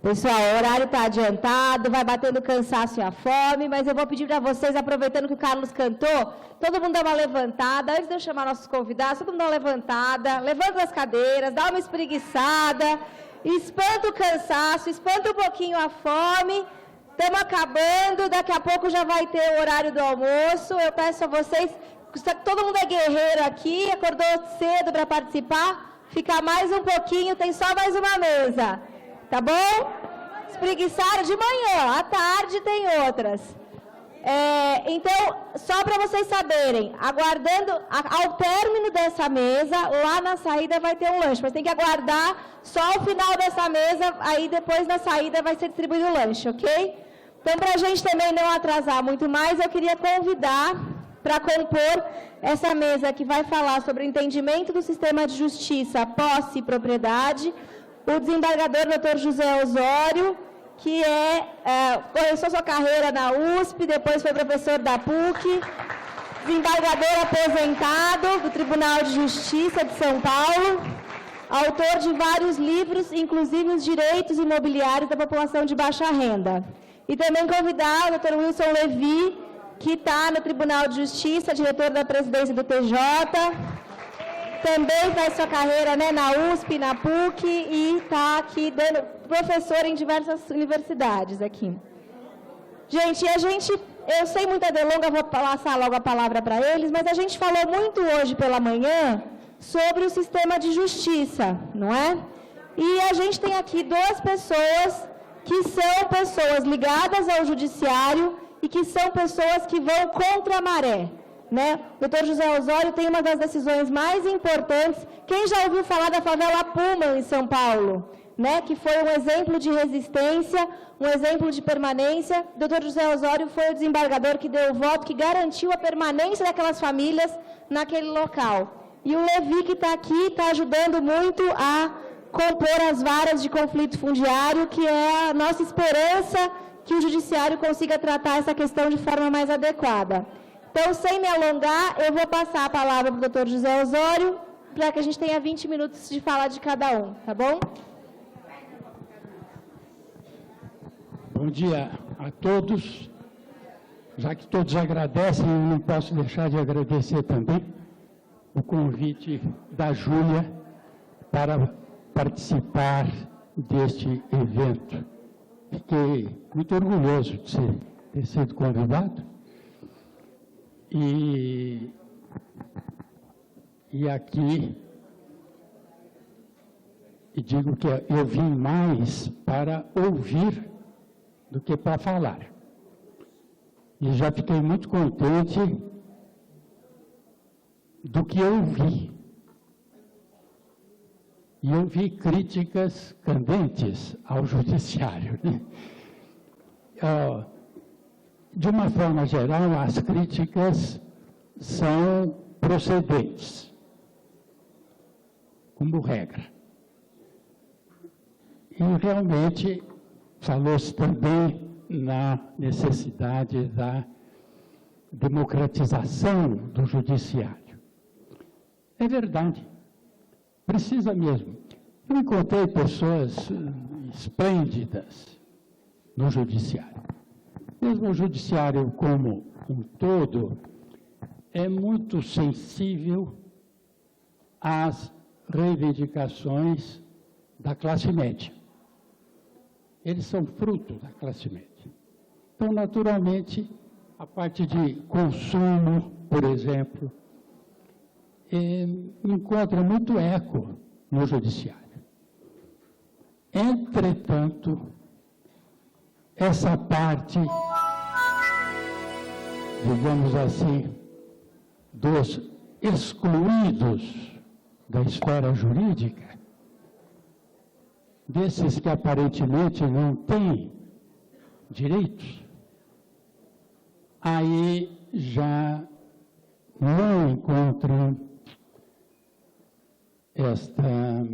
Pessoal, o horário está adiantado, vai batendo cansaço e a fome, mas eu vou pedir para vocês, aproveitando que o Carlos cantou, todo mundo dá uma levantada, antes de eu chamar nossos convidados, todo mundo dá uma levantada, levanta as cadeiras, dá uma espreguiçada, espanta o cansaço, espanta um pouquinho a fome. Estamos acabando, daqui a pouco já vai ter o horário do almoço. Eu peço a vocês, todo mundo é guerreiro aqui, acordou cedo para participar, ficar mais um pouquinho, tem só mais uma mesa. Tá bom? Espreguiçaram de manhã, à tarde tem outras. Então, só para vocês saberem, aguardando, ao término dessa mesa, lá na saída vai ter um lanche, mas tem que aguardar só o final dessa mesa, aí depois na saída vai ser distribuído o lanche, ok? Então, para a gente também não atrasar muito mais, eu queria convidar para compor essa mesa que vai falar sobre o entendimento do sistema de justiça, posse e propriedade, o desembargador Dr. José Osório, que começou sua carreira na USP, depois foi professor da PUC, desembargador aposentado do Tribunal de Justiça de São Paulo, autor de vários livros, inclusive os direitos imobiliários da população de baixa renda. E também convidar o Dr. Wilson Levi, que está no Tribunal de Justiça, diretor da presidência do TJ, também faz sua carreira, né, na USP, na PUC, e está aqui dando professor em diversas universidades aqui. Gente, eu sei muita delonga, vou passar logo a palavra para eles, mas a gente falou muito hoje pela manhã sobre o sistema de justiça, não é? E a gente tem aqui duas pessoas que são pessoas ligadas ao judiciário e que são pessoas que vão contra a maré. Né? O Dr. José Osório tem uma das decisões mais importantes. Quem já ouviu falar da favela Puma em São Paulo? Né? Que foi um exemplo de resistência, um exemplo de permanência. O Dr. José Osório foi o desembargador que deu o voto, que garantiu a permanência daquelas famílias naquele local. E o Levi, que está aqui, está ajudando muito a compor as varas de conflito fundiário, que é a nossa esperança que o judiciário consiga tratar essa questão de forma mais adequada. Então, sem me alongar, eu vou passar a palavra para o Dr. José Osório, para que a gente tenha 20 minutos de fala de cada um, tá bom? Bom dia a todos. Já que todos agradecem, eu não posso deixar de agradecer também o convite da Júlia para participar deste evento. Fiquei muito orgulhoso de ter sido convidado. E aqui, e digo que eu vim mais para ouvir do que para falar. E já fiquei muito contente do que eu vi. E eu vi críticas candentes ao judiciário, né? De uma forma geral, as críticas são procedentes, como regra. E realmente falou-se também na necessidade da democratização do judiciário. É verdade, precisa mesmo. Eu encontrei pessoas esplêndidas no judiciário. Mesmo o judiciário como um todo é muito sensível às reivindicações da classe média. Eles são fruto da classe média. Então, naturalmente, a parte de consumo, por exemplo, encontra muito eco no judiciário. Entretanto, essa parte, digamos assim, dos excluídos da esfera jurídica, desses que aparentemente não têm direitos, aí já não encontram esta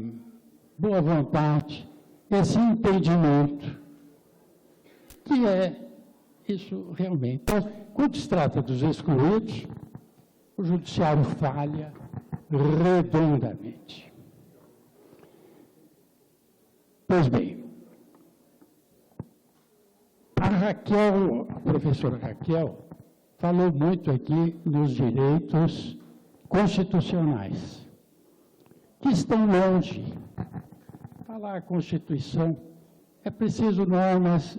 boa vontade, esse entendimento, que é isso realmente. Então, quando se trata dos excluídos, o judiciário falha redondamente. Pois bem, A professora Raquel, falou muito aqui nos direitos constitucionais, que estão longe. Falar Constituição, é preciso normas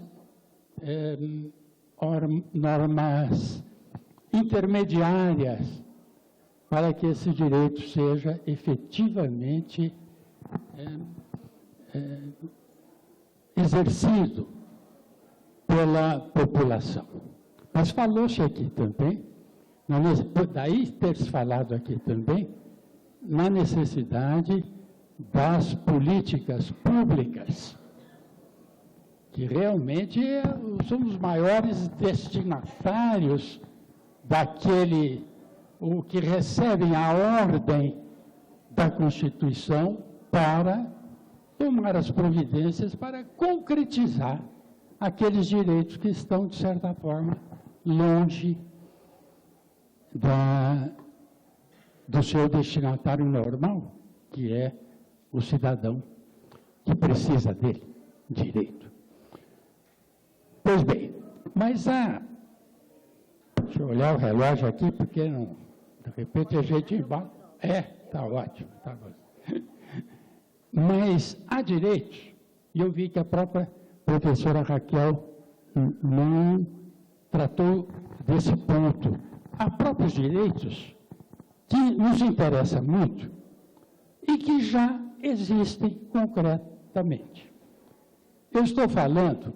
intermediárias para que esse direito seja efetivamente exercido pela população. Mas falou-se aqui também, daí ter-se falado aqui também, na necessidade das políticas públicas, que realmente são os maiores destinatários o que recebem a ordem da Constituição para tomar as providências para concretizar aqueles direitos que estão, de certa forma, longe do seu destinatário normal, que é o cidadão que precisa dele, direito. Pois bem, mas deixa eu olhar o relógio aqui, porque não, de repente a gente embala. Está ótimo, está bom. Mas há direitos, e eu vi que a própria professora Raquel não tratou desse ponto. Há próprios direitos que nos interessam muito e que já existem concretamente. Eu estou falando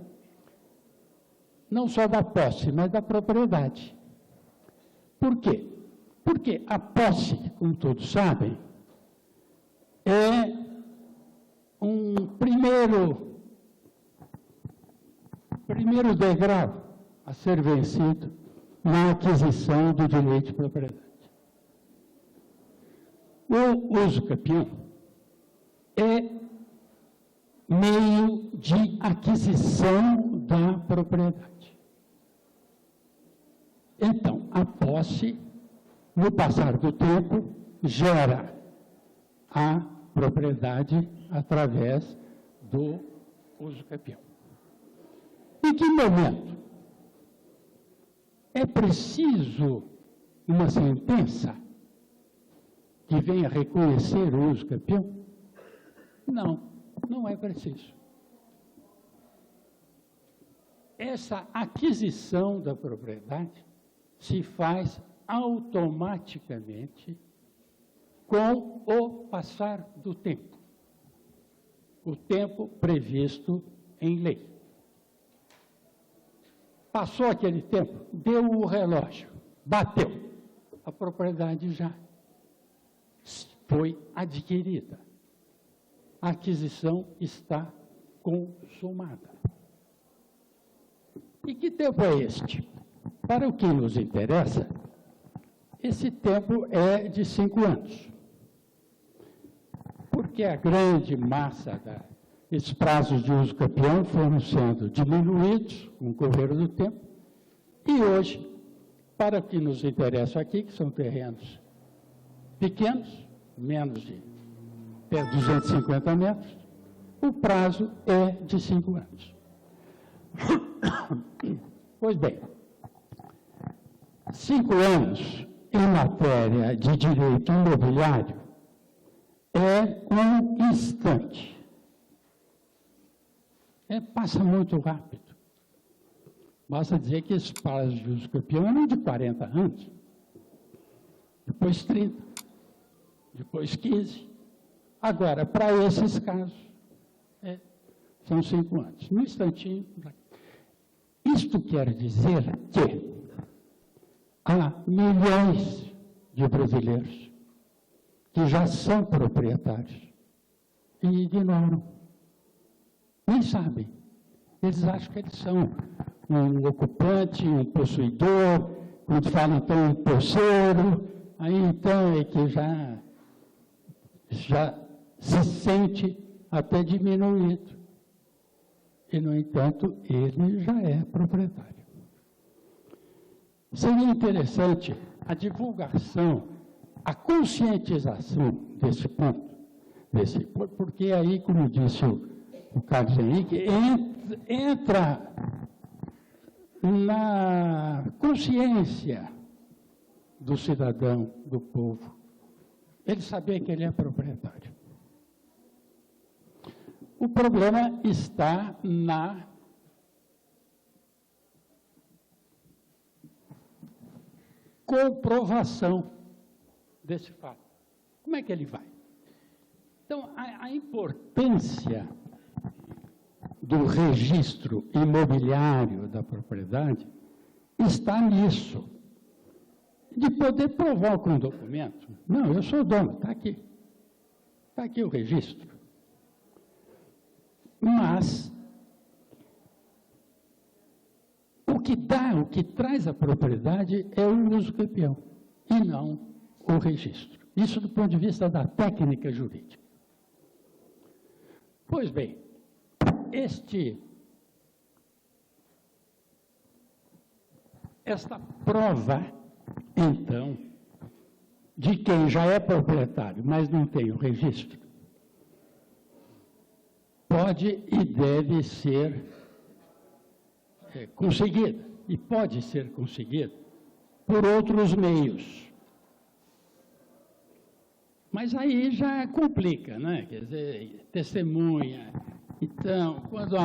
não só da posse, mas da propriedade. Por quê? Porque a posse, como todos sabem, é um primeiro degrau a ser vencido na aquisição do direito de propriedade. O uso capião é meio de aquisição da propriedade. Então, a posse, no passar do tempo, gera a propriedade através do uso capião. Em que momento é preciso uma sentença que venha reconhecer o uso capião? Não, não é preciso. Essa aquisição da propriedade se faz automaticamente com o passar do tempo. O tempo previsto em lei. Passou aquele tempo, deu o relógio, bateu. A propriedade já foi adquirida. A aquisição está consumada. E que tempo é este? Para o que nos interessa, esse tempo é de 5 anos. Porque a grande massa desses prazos de uso capião foram sendo diminuídos com o correr do tempo. E hoje, para o que nos interessa aqui, que são terrenos pequenos, menos de 250 metros, o prazo é de 5 anos. Pois bem, 5 anos em matéria de direito imobiliário é um instante. Passa muito rápido. Basta dizer que esses prazos de uso capião eram de 40 anos, depois 30, depois 15. Agora, para esses casos, são 5 anos. No instantinho. Isto quer dizer que há milhões de brasileiros que já são proprietários e ignoram. Nem sabem. Eles acham que eles são um ocupante, um possuidor, quando falam então um posseiro, aí então é que já se sente até diminuído. E, no entanto, ele já é proprietário. Seria interessante a divulgação, a conscientização desse ponto, porque aí, como disse o Carlos Henrique, entra na consciência do cidadão, do povo, ele saber que ele é proprietário. O problema está na comprovação desse fato. Como é que ele vai? Então, a importância do registro imobiliário da propriedade está nisso, de poder provar com um documento. Não, eu sou dono, está aqui. Está aqui o registro. Mas, o que traz a propriedade é o uso campeão, e não o registro. Isso do ponto de vista da técnica jurídica. Pois bem, esta prova, então, de quem já é proprietário, mas não tem o registro, pode e deve ser conseguida, e pode ser conseguida por outros meios. Mas aí já complica, né? Quer dizer, testemunha. Então, quando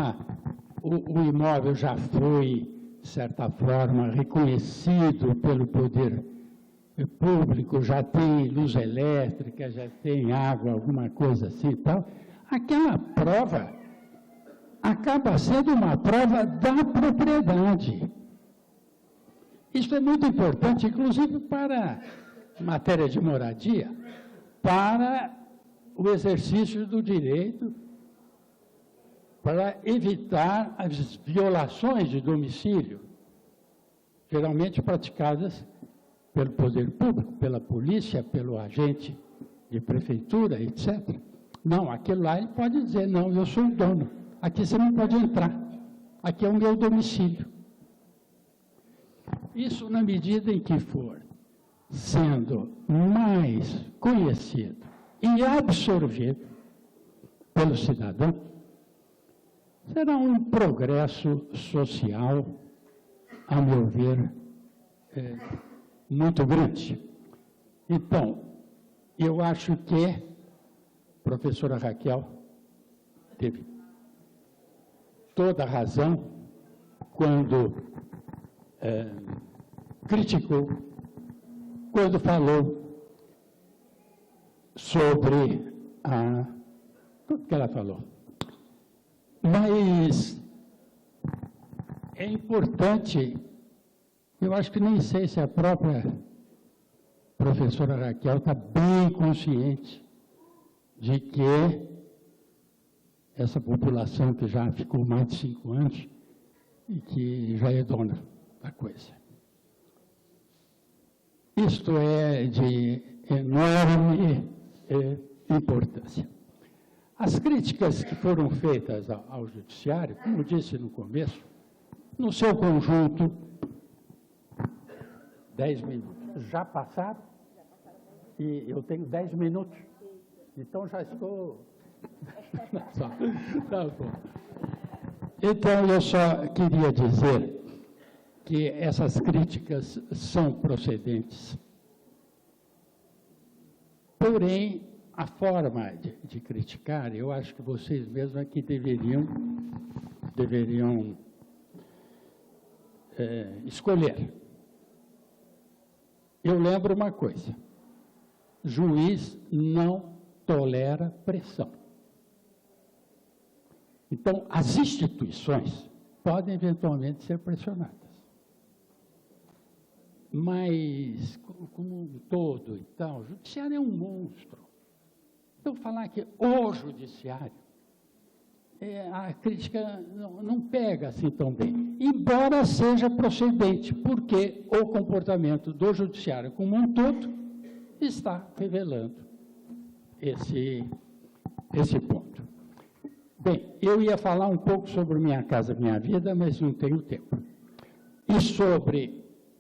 o imóvel já foi, de certa forma, reconhecido pelo poder público, já tem luz elétrica, já tem água, alguma coisa assim e tal, aquela prova acaba sendo uma prova da propriedade. Isso é muito importante, inclusive para matéria de moradia, para o exercício do direito, para evitar as violações de domicílio, geralmente praticadas pelo poder público, pela polícia, pelo agente de prefeitura, etc. Não, aquele lá ele pode dizer, não, eu sou o dono, aqui você não pode entrar, aqui é o meu domicílio. Isso na medida em que for sendo mais conhecido e absorvido pelo cidadão, será um progresso social, a meu ver, muito grande. Então, eu acho que a professora Raquel teve toda a razão quando criticou, quando falou sobre tudo que ela falou. Mas é importante, eu acho que nem sei se a própria professora Raquel está bem consciente de que essa população que já ficou mais de 5 anos e que já é dona da coisa. Isto é de enorme importância. As críticas que foram feitas ao Judiciário, como eu disse no começo, no seu conjunto, 10 minutos. Já passaram? E eu tenho 10 minutos. Então já estou... Tá bom. Então, eu só queria dizer que essas críticas são procedentes. Porém, a forma de criticar, eu acho que vocês mesmos aqui deveriam escolher. Eu lembro uma coisa, juiz não tolera pressão. Então, as instituições podem eventualmente ser pressionadas. Mas, como um todo e tal, o judiciário é um monstro. Então, falar que o judiciário, a crítica não pega assim tão bem, embora seja procedente, porque o comportamento do judiciário como um todo está revelando esse ponto. Bem, eu ia falar um pouco sobre Minha Casa Minha Vida, mas não tenho tempo.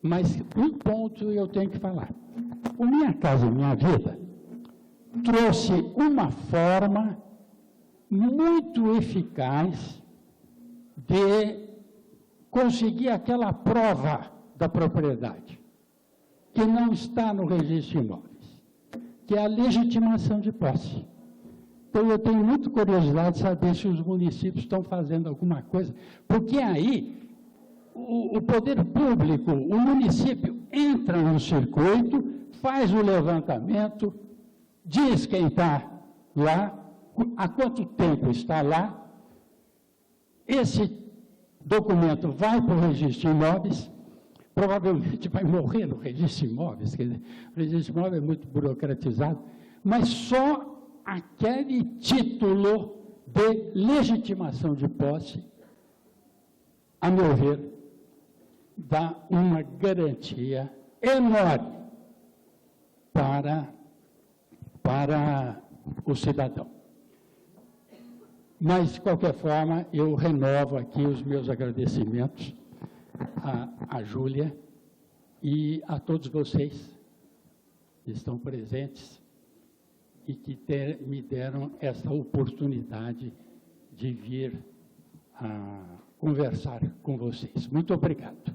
Mas um ponto eu tenho que falar. O Minha Casa Minha Vida trouxe uma forma muito eficaz de conseguir aquela prova da propriedade, que não está no registro de imóveis, que é a legitimação de posse. Então, eu tenho muita curiosidade de saber se os municípios estão fazendo alguma coisa, porque aí o poder público, o município entra no circuito, faz o levantamento, diz quem está lá, há quanto tempo está lá, esse documento vai para o registro de imóveis, provavelmente vai morrer no registro de imóveis, quer dizer, o registro de imóveis é muito burocratizado, mas só aquele título de legitimação de posse, a meu ver, dá uma garantia enorme para o cidadão. Mas, de qualquer forma, eu renovo aqui os meus agradecimentos à Júlia e a todos vocês que estão presentes e que me deram essa oportunidade de vir a conversar com vocês. Muito obrigado.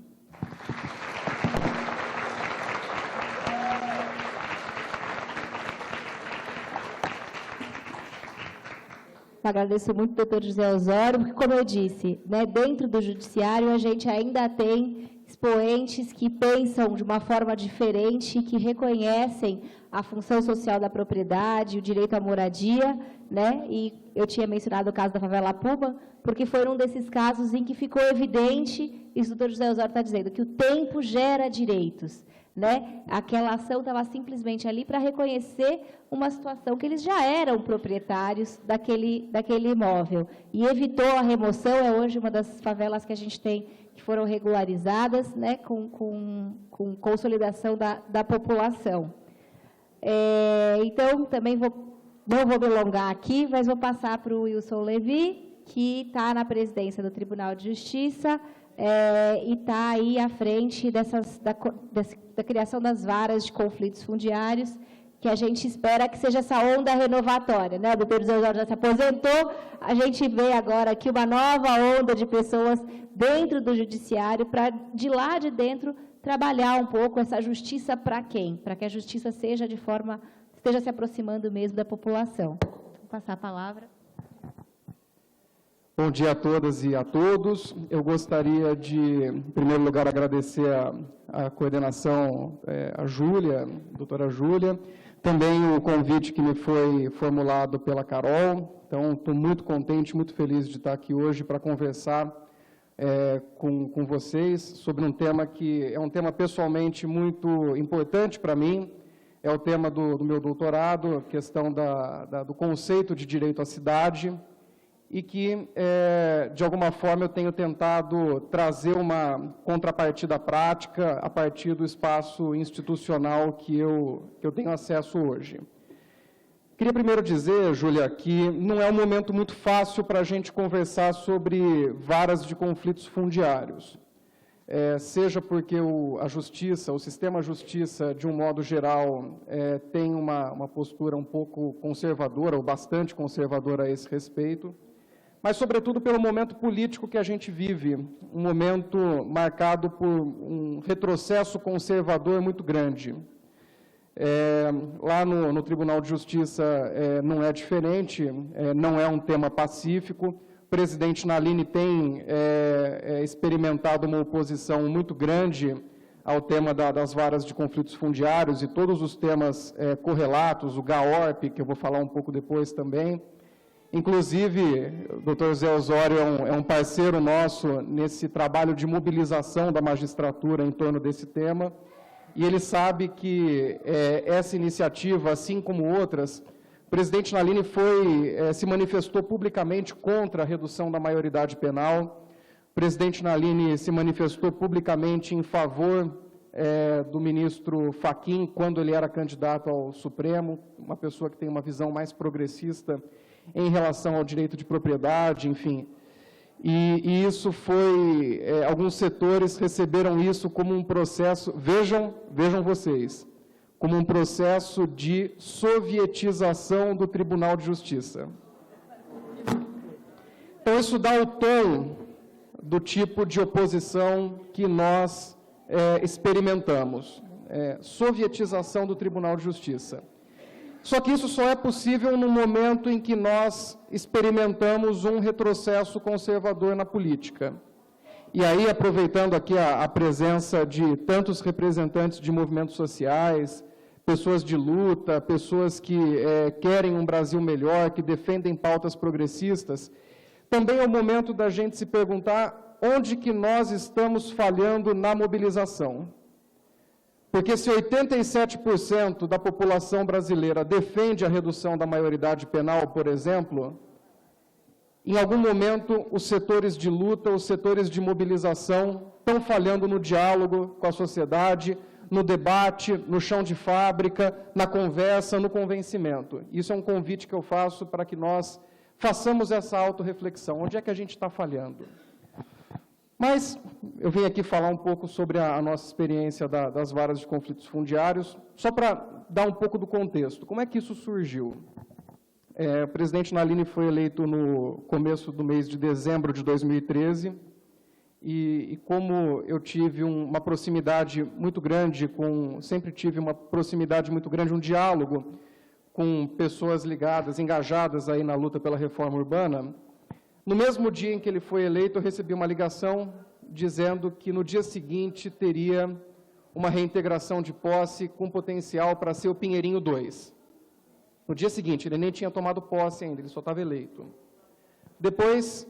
Agradeço muito ao doutor José Osório, porque, como eu disse, né, dentro do judiciário a gente ainda tem expoentes que pensam de uma forma diferente, que reconhecem a função social da propriedade, o direito à moradia, né? E eu tinha mencionado o caso da favela Puma, porque foi um desses casos em que ficou evidente, isso o doutor José Osório está dizendo, que o tempo gera direitos, né? Aquela ação estava simplesmente ali para reconhecer uma situação que eles já eram proprietários daquele imóvel. E evitou a remoção, é hoje uma das favelas que a gente tem, que foram regularizadas, né, com consolidação da população. Então, também não vou me alongar aqui, mas vou passar para o Wilson Levi, que está na presidência do Tribunal de Justiça, e está aí à frente da criação das varas de conflitos fundiários, que a gente espera que seja essa onda renovatória, né? O doutor José Osório já se aposentou, a gente vê agora aqui uma nova onda de pessoas dentro do judiciário, para, de lá de dentro, trabalhar um pouco essa justiça para quem? Para que a justiça esteja se aproximando mesmo da população. Vou passar a palavra. Bom dia a todas e a todos. Eu gostaria de, em primeiro lugar, agradecer a coordenação, a Júlia, a doutora Júlia, também o convite que me foi formulado pela Carol. Então, estou muito contente, muito feliz de estar aqui hoje para conversar com vocês sobre um tema que é um tema pessoalmente muito importante para mim. É o tema do meu doutorado, a questão do conceito de direito à cidade, e que, de alguma forma, eu tenho tentado trazer uma contrapartida prática a partir do espaço institucional que eu tenho acesso hoje. Queria primeiro dizer, Júlia, que não é um momento muito fácil para a gente conversar sobre varas de conflitos fundiários. Seja porque a justiça, o sistema justiça, de um modo geral, tem uma postura um pouco conservadora, ou bastante conservadora a esse respeito, mas, sobretudo, pelo momento político que a gente vive, um momento marcado por um retrocesso conservador muito grande. Lá no Tribunal de Justiça não é diferente, não é um tema pacífico. O presidente Nalini tem experimentado uma oposição muito grande ao tema das varas de conflitos fundiários e todos os temas correlatos, o GAORP, que eu vou falar um pouco depois também. Inclusive, o doutor Zé Osório é um parceiro nosso nesse trabalho de mobilização da magistratura em torno desse tema, e ele sabe que essa iniciativa, assim como outras, o presidente Nalini se manifestou publicamente contra a redução da maioridade penal, o presidente Nalini se manifestou publicamente em favor do ministro Fachin, quando ele era candidato ao Supremo, uma pessoa que tem uma visão mais progressista em relação ao direito de propriedade, enfim. E isso foi, alguns setores receberam isso como um processo, vejam vocês, como um processo de sovietização do Tribunal de Justiça. Então, isso dá o tom do tipo de oposição que nós experimentamos. Sovietização do Tribunal de Justiça. Só que isso só é possível no momento em que nós experimentamos um retrocesso conservador na política. E aí, aproveitando aqui a presença de tantos representantes de movimentos sociais, pessoas de luta, pessoas que querem um Brasil melhor, que defendem pautas progressistas, também é o momento da gente se perguntar onde que nós estamos falhando na mobilização. Porque se 87% da população brasileira defende a redução da maioridade penal, por exemplo, em algum momento os setores de luta, os setores de mobilização estão falhando no diálogo com a sociedade, no debate, no chão de fábrica, na conversa, no convencimento. Isso é um convite que eu faço para que nós façamos essa autorreflexão. Onde é que a gente está falhando? Mas eu vim aqui falar um pouco sobre a nossa experiência das varas de conflitos fundiários, só para dar um pouco do contexto. Como é que isso surgiu? O presidente Nalini foi eleito no começo do mês de dezembro de 2013, e como eu tive uma proximidade muito grande, sempre tive uma proximidade muito grande, um diálogo com pessoas ligadas, engajadas aí na luta pela reforma urbana, no mesmo dia em que ele foi eleito, eu recebi uma ligação dizendo que no dia seguinte teria uma reintegração de posse com potencial para ser o Pinheirinho 2. No dia seguinte, ele nem tinha tomado posse ainda, ele só estava eleito. Depois,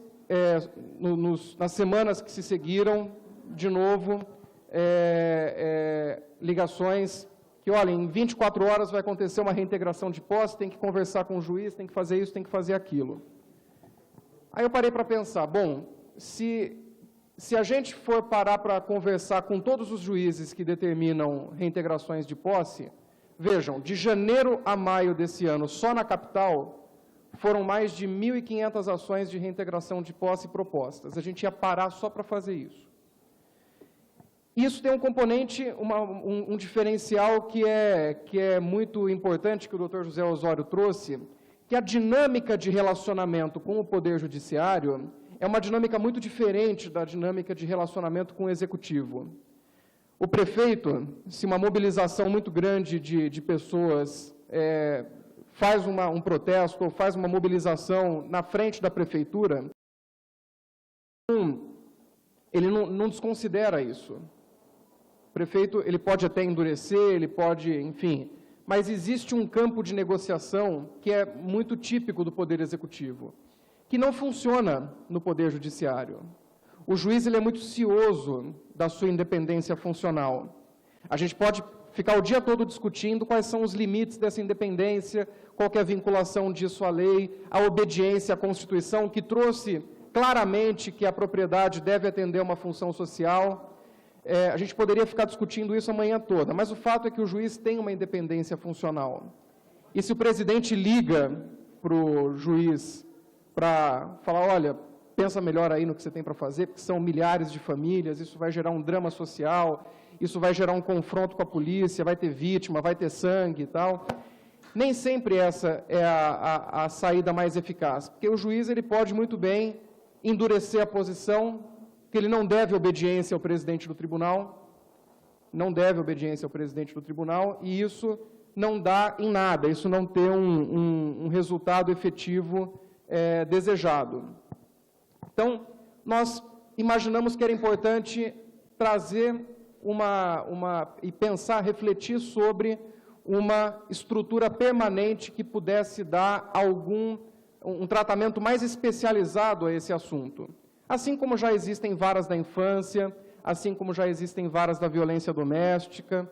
nas semanas que se seguiram, de novo, ligações que, olha, em 24 horas vai acontecer uma reintegração de posse, tem que conversar com o juiz, tem que fazer isso, tem que fazer aquilo. Aí eu parei para pensar, bom, se a gente for parar para conversar com todos os juízes que determinam reintegrações de posse, vejam, de janeiro a maio desse ano, só na capital, foram mais de 1.500 ações de reintegração de posse propostas. A gente ia parar só para fazer isso. Isso tem um componente, um diferencial que é muito importante, que o Dr. José Osório trouxe, que a dinâmica de relacionamento com o Poder Judiciário é uma dinâmica muito diferente da dinâmica de relacionamento com o Executivo. O prefeito, se uma mobilização muito grande de pessoas faz um protesto ou faz uma mobilização na frente da prefeitura, ele não desconsidera isso. O prefeito, ele pode até endurecer, ele pode, enfim, mas existe um campo de negociação que é muito típico do Poder Executivo, que não funciona no Poder Judiciário. O juiz ele é muito cioso da sua independência funcional. A gente pode ficar o dia todo discutindo quais são os limites dessa independência, qual que é a vinculação disso à lei, a obediência à Constituição, que trouxe claramente que a propriedade deve atender a uma função social. A gente poderia ficar discutindo isso a manhã toda, mas o fato é que o juiz tem uma independência funcional. E se o presidente liga para o juiz para falar, olha, pensa melhor aí no que você tem para fazer, porque são milhares de famílias, isso vai gerar um drama social, isso vai gerar um confronto com a polícia, vai ter vítima, vai ter sangue e tal. Nem sempre essa é a saída mais eficaz, porque o juiz ele pode muito bem endurecer a posição, que ele não deve obediência ao presidente do tribunal, e isso não dá em nada, isso não tem um resultado efetivo desejado. Então, nós imaginamos que era importante trazer e pensar, refletir sobre uma estrutura permanente que pudesse dar um tratamento mais especializado a esse assunto. Assim como já existem varas da infância, assim como já existem varas da violência doméstica,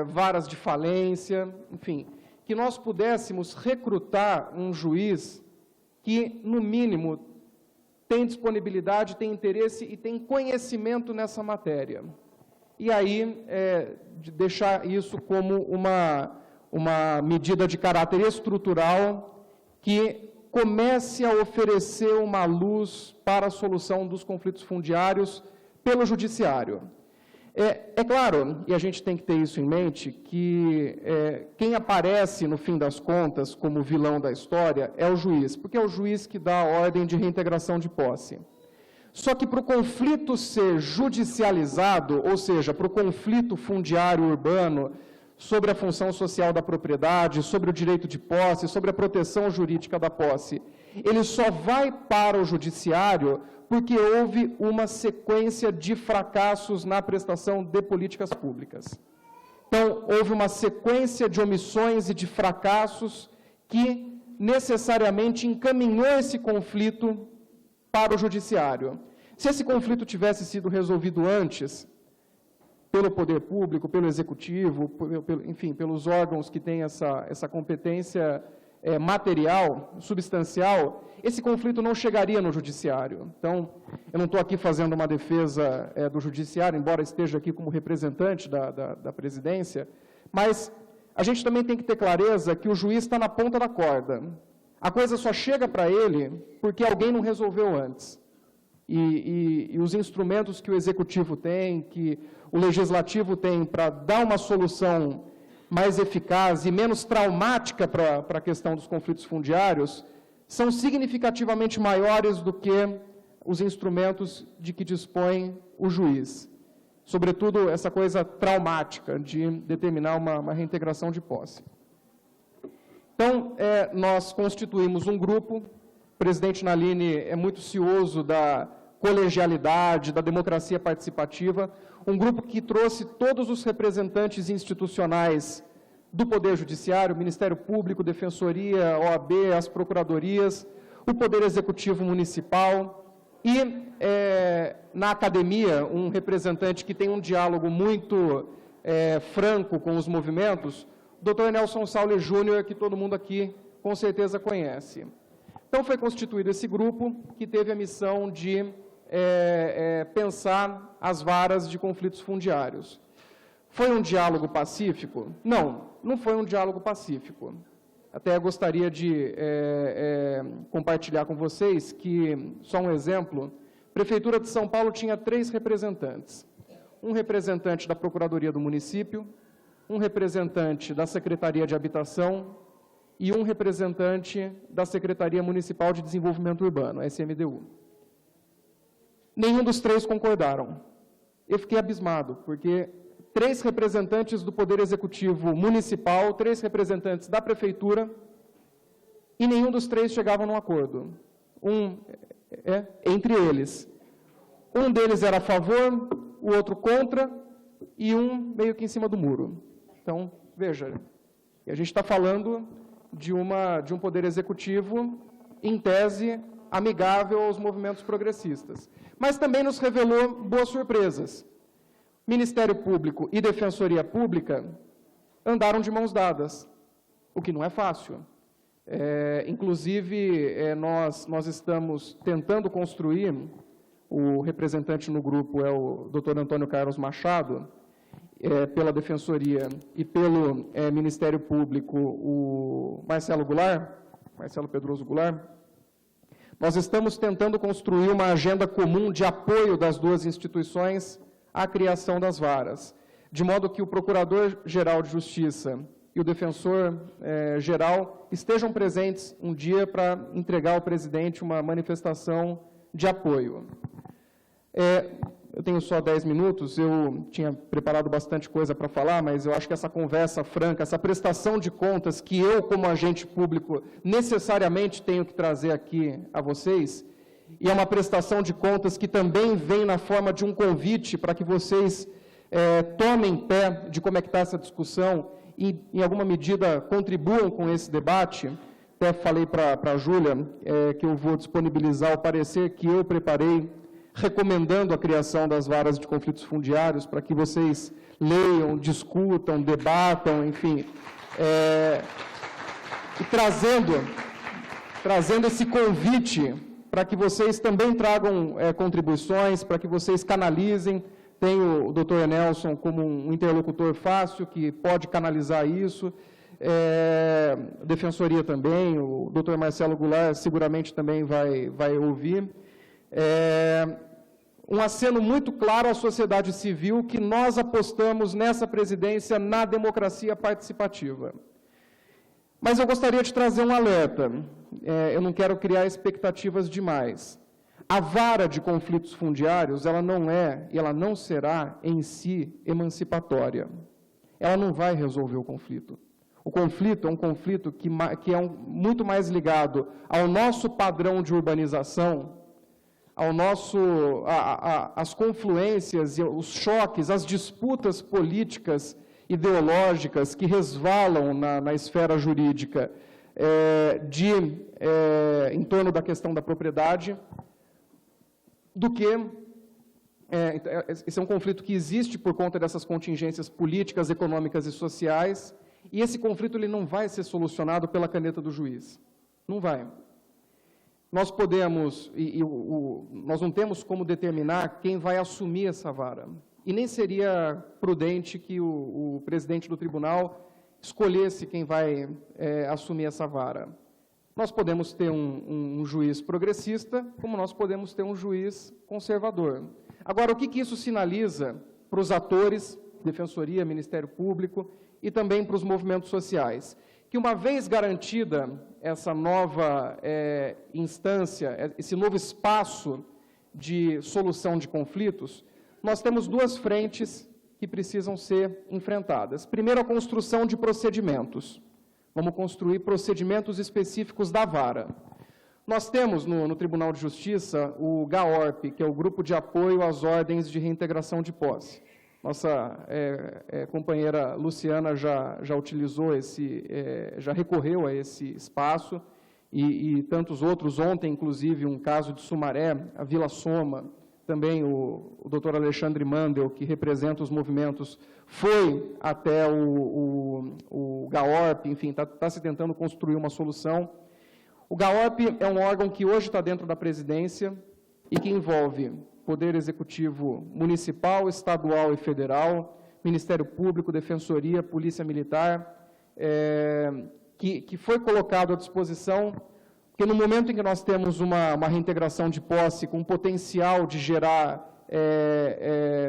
varas de falência, enfim, que nós pudéssemos recrutar um juiz que, no mínimo, tem disponibilidade, tem interesse e tem conhecimento nessa matéria. E aí, deixar isso como uma medida de caráter estrutural que comece a oferecer uma luz para a solução dos conflitos fundiários pelo Judiciário. É claro, e a gente tem que ter isso em mente, que quem aparece, no fim das contas, como vilão da história é o juiz, porque é o juiz que dá a ordem de reintegração de posse. Só que para o conflito ser judicializado, ou seja, para o conflito fundiário urbano, sobre a função social da propriedade, sobre o direito de posse, sobre a proteção jurídica da posse, ele só vai para o judiciário porque houve uma sequência de fracassos na prestação de políticas públicas. Então, houve uma sequência de omissões e de fracassos que necessariamente encaminhou esse conflito para o judiciário. Se esse conflito tivesse sido resolvido antes, pelo poder público, pelo executivo, enfim, pelos órgãos que têm essa competência material, substancial, esse conflito não chegaria no judiciário. Então, eu não estou aqui fazendo uma defesa do judiciário, embora esteja aqui como representante da presidência, mas a gente também tem que ter clareza que o juiz está na ponta da corda. A coisa só chega para ele porque alguém não resolveu antes. E os instrumentos que o executivo tem, que o legislativo tem para dar uma solução mais eficaz e menos traumática para a questão dos conflitos fundiários, são significativamente maiores do que os instrumentos de que dispõe o juiz. Sobretudo, essa coisa traumática de determinar uma reintegração de posse. Então, nós constituímos um grupo, o presidente Naline é muito cioso da colegialidade, da democracia participativa, um grupo que trouxe todos os representantes institucionais do Poder Judiciário, Ministério Público, Defensoria, OAB, as procuradorias, o Poder Executivo Municipal e, na academia, um representante que tem um diálogo muito franco com os movimentos, o Dr. Nelson Saule Júnior, que todo mundo aqui com certeza conhece. Então, foi constituído esse grupo que teve a missão de pensar as varas de conflitos fundiários. Foi um diálogo pacífico? Não foi um diálogo pacífico. Até gostaria de compartilhar com vocês que, só um exemplo, a Prefeitura de São Paulo tinha 3 representantes. Um representante da Procuradoria do Município, um representante da Secretaria de Habitação e um representante da Secretaria Municipal de Desenvolvimento Urbano, SMDU. Nenhum dos 3 concordaram. Eu fiquei abismado, porque 3 representantes do Poder Executivo Municipal, 3 representantes da Prefeitura, e nenhum dos 3 chegavam num acordo. Entre eles. Um deles era a favor, o outro contra, e um meio que em cima do muro. Então, veja, a gente está falando de um Poder Executivo, em tese, amigável aos movimentos progressistas. Mas também nos revelou boas surpresas. Ministério Público e Defensoria Pública andaram de mãos dadas, o que não é fácil. Inclusive, nós estamos tentando construir, o representante no grupo é o Dr. Antônio Carlos Machado, pela Defensoria e pelo Ministério Público, o Marcelo Pedroso Goulart. Nós estamos tentando construir uma agenda comum de apoio das 2 instituições à criação das varas, de modo que o Procurador-Geral de Justiça e o Defensor-Geral estejam presentes um dia para entregar ao presidente uma manifestação de apoio. Eu tenho só 10 minutos, eu tinha preparado bastante coisa para falar, mas eu acho que essa conversa franca, essa prestação de contas que eu, como agente público, necessariamente tenho que trazer aqui a vocês, e é uma prestação de contas que também vem na forma de um convite para que vocês tomem pé de como é que está essa discussão e, em alguma medida, contribuam com esse debate. Até falei para a Júlia que eu vou disponibilizar o parecer que eu preparei, recomendando a criação das varas de conflitos fundiários, para que vocês leiam, discutam, debatam, enfim, e trazendo esse convite para que vocês também tragam contribuições, para que vocês canalizem. Tem o Dr. Nelson como um interlocutor fácil, que pode canalizar isso, Defensoria também, o Dr. Marcelo Goulart seguramente também vai ouvir. Um aceno muito claro à sociedade civil que nós apostamos nessa presidência na democracia participativa. Mas eu gostaria de trazer um alerta. Eu não quero criar expectativas demais. A vara de conflitos fundiários, ela não é e ela não será em si emancipatória. Ela não vai resolver o conflito. O conflito é um conflito que é muito mais ligado ao nosso padrão de urbanização, às confluências, os choques, as disputas políticas, ideológicas que resvalam na esfera jurídica em torno da questão da propriedade, do que esse é um conflito que existe por conta dessas contingências políticas, econômicas e sociais, e esse conflito ele não vai ser solucionado pela caneta do juiz. Não vai. Nós podemos, nós não temos como determinar quem vai assumir essa vara. E nem seria prudente que o presidente do tribunal escolhesse quem vai assumir essa vara. Nós podemos ter um juiz progressista, como nós podemos ter um juiz conservador. Agora, o que isso sinaliza para os atores, Defensoria, Ministério Público, e também para os movimentos sociais? Que uma vez garantida essa nova instância, esse novo espaço de solução de conflitos, nós temos duas frentes que precisam ser enfrentadas. Primeiro, a construção de procedimentos. Vamos construir procedimentos específicos da vara. Nós temos no Tribunal de Justiça o GAORP, que é o Grupo de Apoio às Ordens de Reintegração de Posse. Nossa companheira Luciana já utilizou já recorreu a esse espaço e tantos outros. Ontem, inclusive, um caso de Sumaré, a Vila Soma, também o doutor Alexandre Mandel, que representa os movimentos, foi até o GAORP, enfim, está se tentando construir uma solução. O GAORP é um órgão que hoje está dentro da presidência e que envolve Poder Executivo Municipal, Estadual e Federal, Ministério Público, Defensoria, Polícia Militar, que foi colocado à disposição, porque no momento em que nós temos uma reintegração de posse com potencial de gerar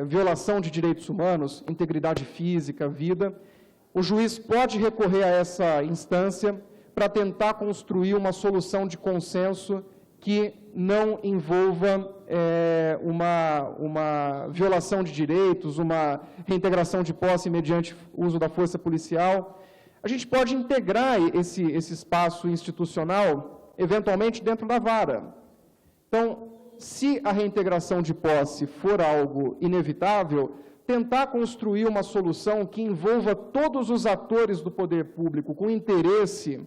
violação de direitos humanos, integridade física, vida, o juiz pode recorrer a essa instância para tentar construir uma solução de consenso que não envolva uma violação de direitos, uma reintegração de posse mediante uso da força policial. A gente pode integrar esse espaço institucional, eventualmente, dentro da vara. Então, se a reintegração de posse for algo inevitável, tentar construir uma solução que envolva todos os atores do poder público com interesse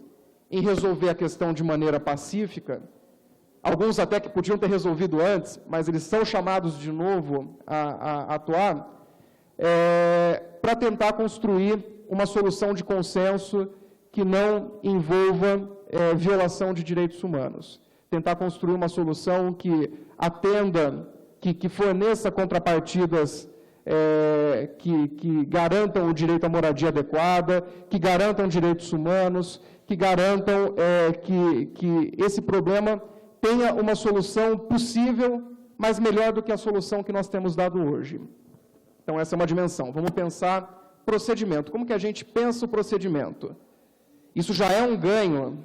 em resolver a questão de maneira pacífica, alguns até que podiam ter resolvido antes, mas eles são chamados de novo a atuar, para tentar construir uma solução de consenso que não envolva violação de direitos humanos. Tentar construir uma solução que atenda, que forneça contrapartidas que garantam o direito à moradia adequada, que garantam direitos humanos, que garantam que esse problema tenha uma solução possível, mas melhor do que a solução que nós temos dado hoje. Então, essa é uma dimensão. Vamos pensar procedimento. Como que a gente pensa o procedimento? Isso já é um ganho,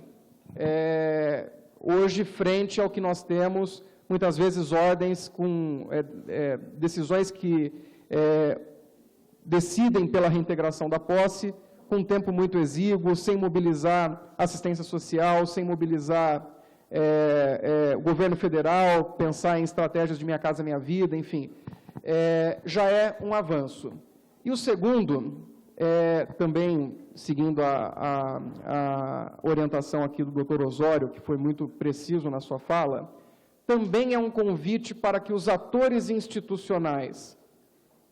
hoje, frente ao que nós temos, muitas vezes, ordens com decisões que decidem pela reintegração da posse, com um tempo muito exíguo, sem mobilizar assistência social, sem mobilizar o governo federal, pensar em estratégias de Minha Casa Minha Vida, enfim, já é um avanço. E o segundo, também seguindo a orientação aqui do doutor Osório, que foi muito preciso na sua fala, também é um convite para que os atores institucionais,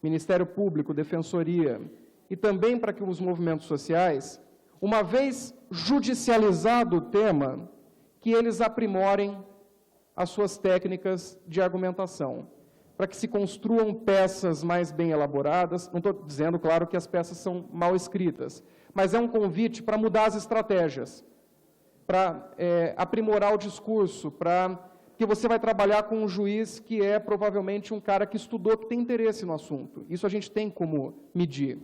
Ministério Público, Defensoria, e também para que os movimentos sociais, uma vez judicializado o tema, que eles aprimorem as suas técnicas de argumentação, para que se construam peças mais bem elaboradas. Não estou dizendo, claro, que as peças são mal escritas, mas é um convite para mudar as estratégias, para aprimorar o discurso, porque você vai trabalhar com um juiz que é provavelmente um cara que estudou, que tem interesse no assunto. Isso a gente tem como medir.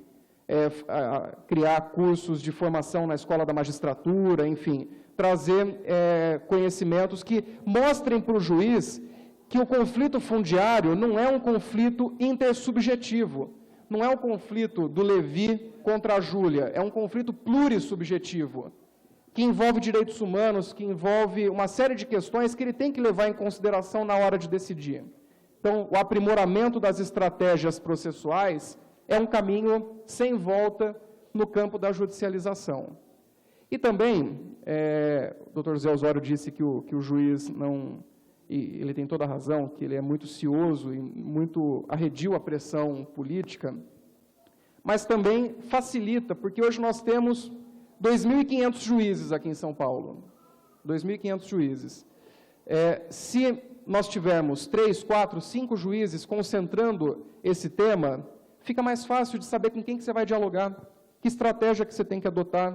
Criar cursos de formação na escola da magistratura, enfim, trazer conhecimentos que mostrem para o juiz que o conflito fundiário não é um conflito intersubjetivo, não é um conflito do Levi contra a Júlia, é um conflito plurissubjetivo, que envolve direitos humanos, que envolve uma série de questões que ele tem que levar em consideração na hora de decidir. Então, o aprimoramento das estratégias processuais é um caminho sem volta no campo da judicialização. E também, o Dr. Zé Osório disse que o juiz não... E ele tem toda a razão, que ele é muito cioso e muito arredio à pressão política, mas também facilita, porque hoje nós temos 2.500 juízes aqui em São Paulo. 2.500 juízes. Se nós tivermos 3, 4, 5 juízes concentrando esse tema, fica mais fácil de saber com quem que você vai dialogar, que estratégia que você tem que adotar,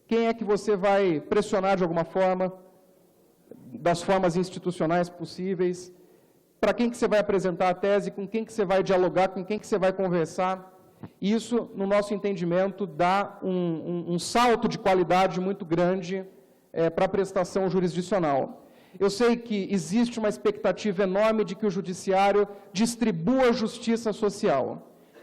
quem é que você vai pressionar de alguma forma, das formas institucionais possíveis, para quem que você vai apresentar a tese, com quem que você vai dialogar, com quem que você vai conversar. Isso, no nosso entendimento, dá um salto de qualidade muito grande para a prestação jurisdicional. Eu sei que existe uma expectativa enorme de que o judiciário distribua justiça social.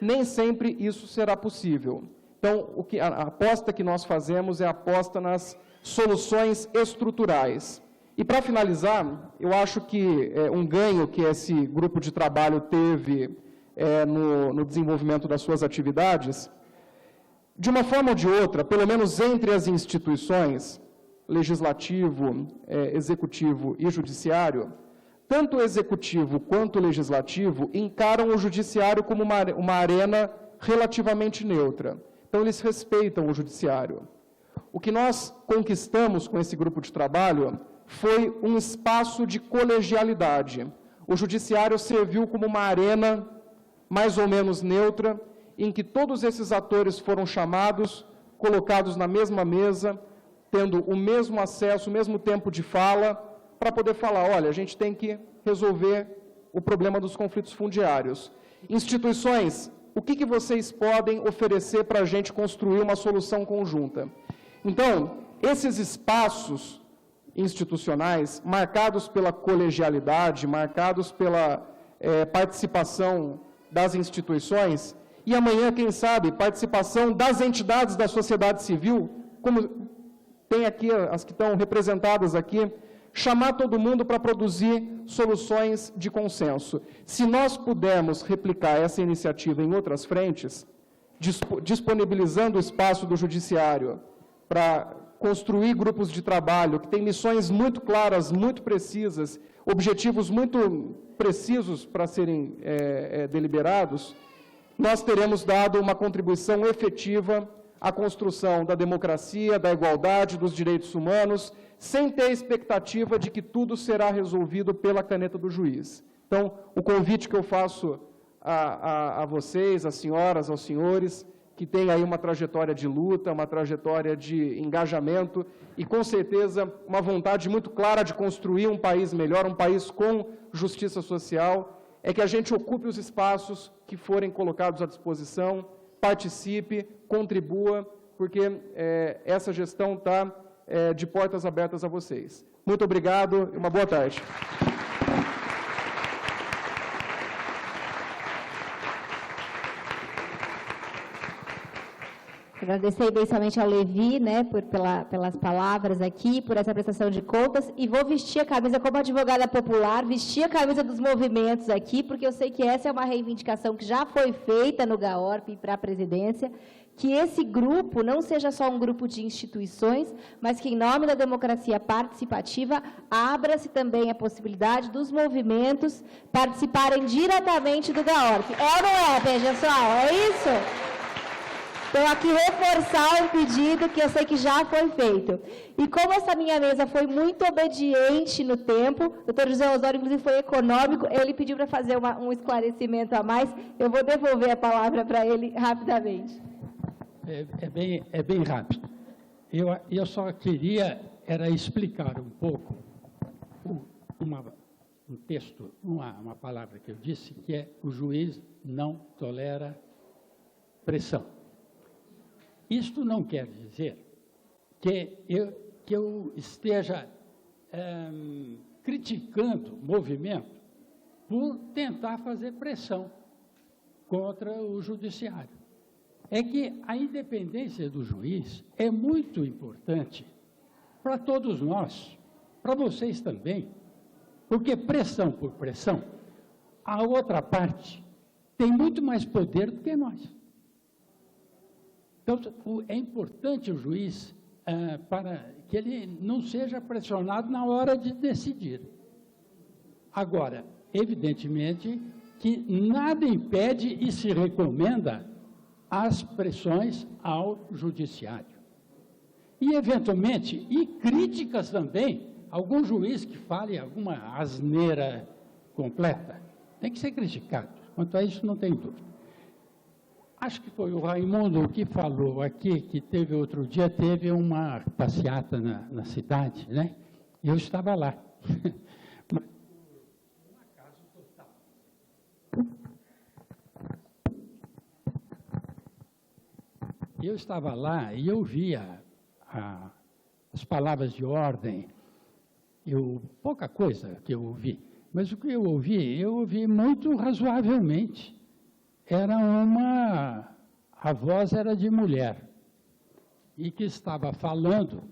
Nem sempre isso será possível. Então, a aposta que nós fazemos é a aposta nas soluções estruturais. E, para finalizar, eu acho que um ganho que esse grupo de trabalho teve no desenvolvimento das suas atividades, de uma forma ou de outra, pelo menos entre as instituições, legislativo, executivo e judiciário, tanto o executivo quanto o legislativo encaram o judiciário como uma arena relativamente neutra. Então, eles respeitam o judiciário. O que nós conquistamos com esse grupo de trabalho foi um espaço de colegialidade. O judiciário serviu como uma arena mais ou menos neutra, em que todos esses atores foram chamados, colocados na mesma mesa, tendo o mesmo acesso, o mesmo tempo de fala, para poder falar, olha, a gente tem que resolver o problema dos conflitos fundiários. Instituições, o que vocês podem oferecer para a gente construir uma solução conjunta? Então, esses espaços institucionais, marcados pela colegialidade, marcados pela participação das instituições, e amanhã, quem sabe, participação das entidades da sociedade civil, como tem aqui as que estão representadas aqui, chamar todo mundo para produzir soluções de consenso. Se nós pudermos replicar essa iniciativa em outras frentes, disponibilizando o espaço do judiciário para construir grupos de trabalho que têm missões muito claras, muito precisas, objetivos muito precisos para serem deliberados, nós teremos dado uma contribuição efetiva à construção da democracia, da igualdade, dos direitos humanos, sem ter a expectativa de que tudo será resolvido pela caneta do juiz. Então, o convite que eu faço a vocês, às senhoras, aos senhores, que têm aí uma trajetória de luta, uma trajetória de engajamento e, com certeza, uma vontade muito clara de construir um país melhor, um país com justiça social, é que a gente ocupe os espaços que forem colocados à disposição, participe, contribua, porque essa gestão está de portas abertas a vocês. Muito obrigado e uma boa tarde. Agradecer imensamente ao Levi, né, pelas palavras aqui, por essa prestação de contas, e vou vestir a camisa como advogada popular, vestir a camisa dos movimentos aqui, porque eu sei que essa é uma reivindicação que já foi feita no GAORP para a presidência, que esse grupo não seja só um grupo de instituições, mas que, em nome da democracia participativa, abra-se também a possibilidade dos movimentos participarem diretamente do GAORP. É ou não é, pessoal? É isso? Então, aqui reforçar um pedido que eu sei que já foi feito. E como essa minha mesa foi muito obediente no tempo, o doutor José Osório, inclusive, foi econômico, ele pediu para fazer um esclarecimento a mais, eu vou devolver a palavra para ele rapidamente. É bem rápido. Eu só queria explicar um pouco um texto, uma palavra que eu disse, que é: o juiz não tolera pressão. Isto não quer dizer que eu esteja criticando o movimento por tentar fazer pressão contra o judiciário. É que a independência do juiz é muito importante para todos nós, para vocês também, porque pressão por pressão, a outra parte tem muito mais poder do que nós. Então, é importante o juiz para que ele não seja pressionado na hora de decidir. Agora, evidentemente que nada impede e se recomenda as pressões ao judiciário. E, eventualmente, e críticas também, algum juiz que fale alguma asneira completa, tem que ser criticado. Quanto a isso, não tem dúvida. Acho que foi o Raimundo que falou aqui, que teve outro dia, teve uma passeata na cidade, né? E eu estava lá. Mas, um acaso total. Eu estava lá e eu via as palavras de ordem, pouca coisa que eu ouvi, mas o que eu ouvi muito razoavelmente. A voz era de mulher, e que estava falando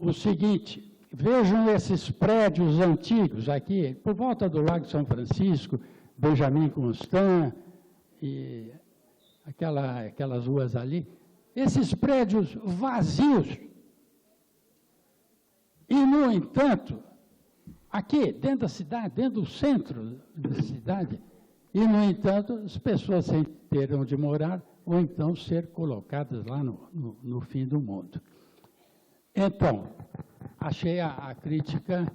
o seguinte: vejam esses prédios antigos aqui, por volta do Lago São Francisco, Benjamin Constant, e aquelas ruas ali, esses prédios vazios. E, no entanto, aqui, dentro da cidade, dentro do centro da cidade, e, no entanto, as pessoas sem ter onde morar, ou então ser colocadas lá no fim do mundo. Então, achei a crítica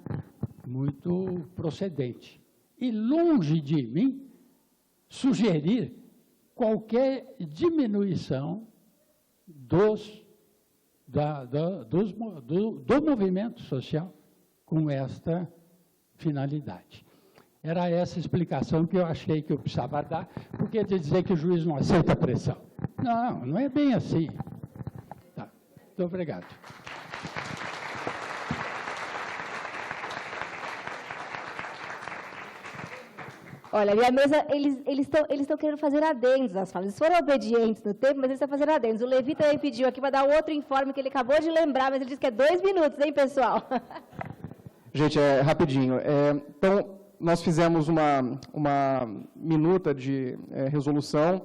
muito procedente. E longe de mim sugerir qualquer diminuição do movimento social com esta finalidade. Era essa explicação que eu achei que eu precisava dar, porque de dizer que o juiz não aceita pressão. Não, não é bem assim. Tá. Muito obrigado. Olha, ali a mesa, eles estão querendo fazer adendos às falas. Eles foram obedientes no tempo, mas eles estão fazendo adendos. O Levi também pediu aqui para dar outro informe que ele acabou de lembrar, mas ele disse que é 2 minutos, hein, pessoal? Gente, rapidinho. Então, nós fizemos uma minuta de resolução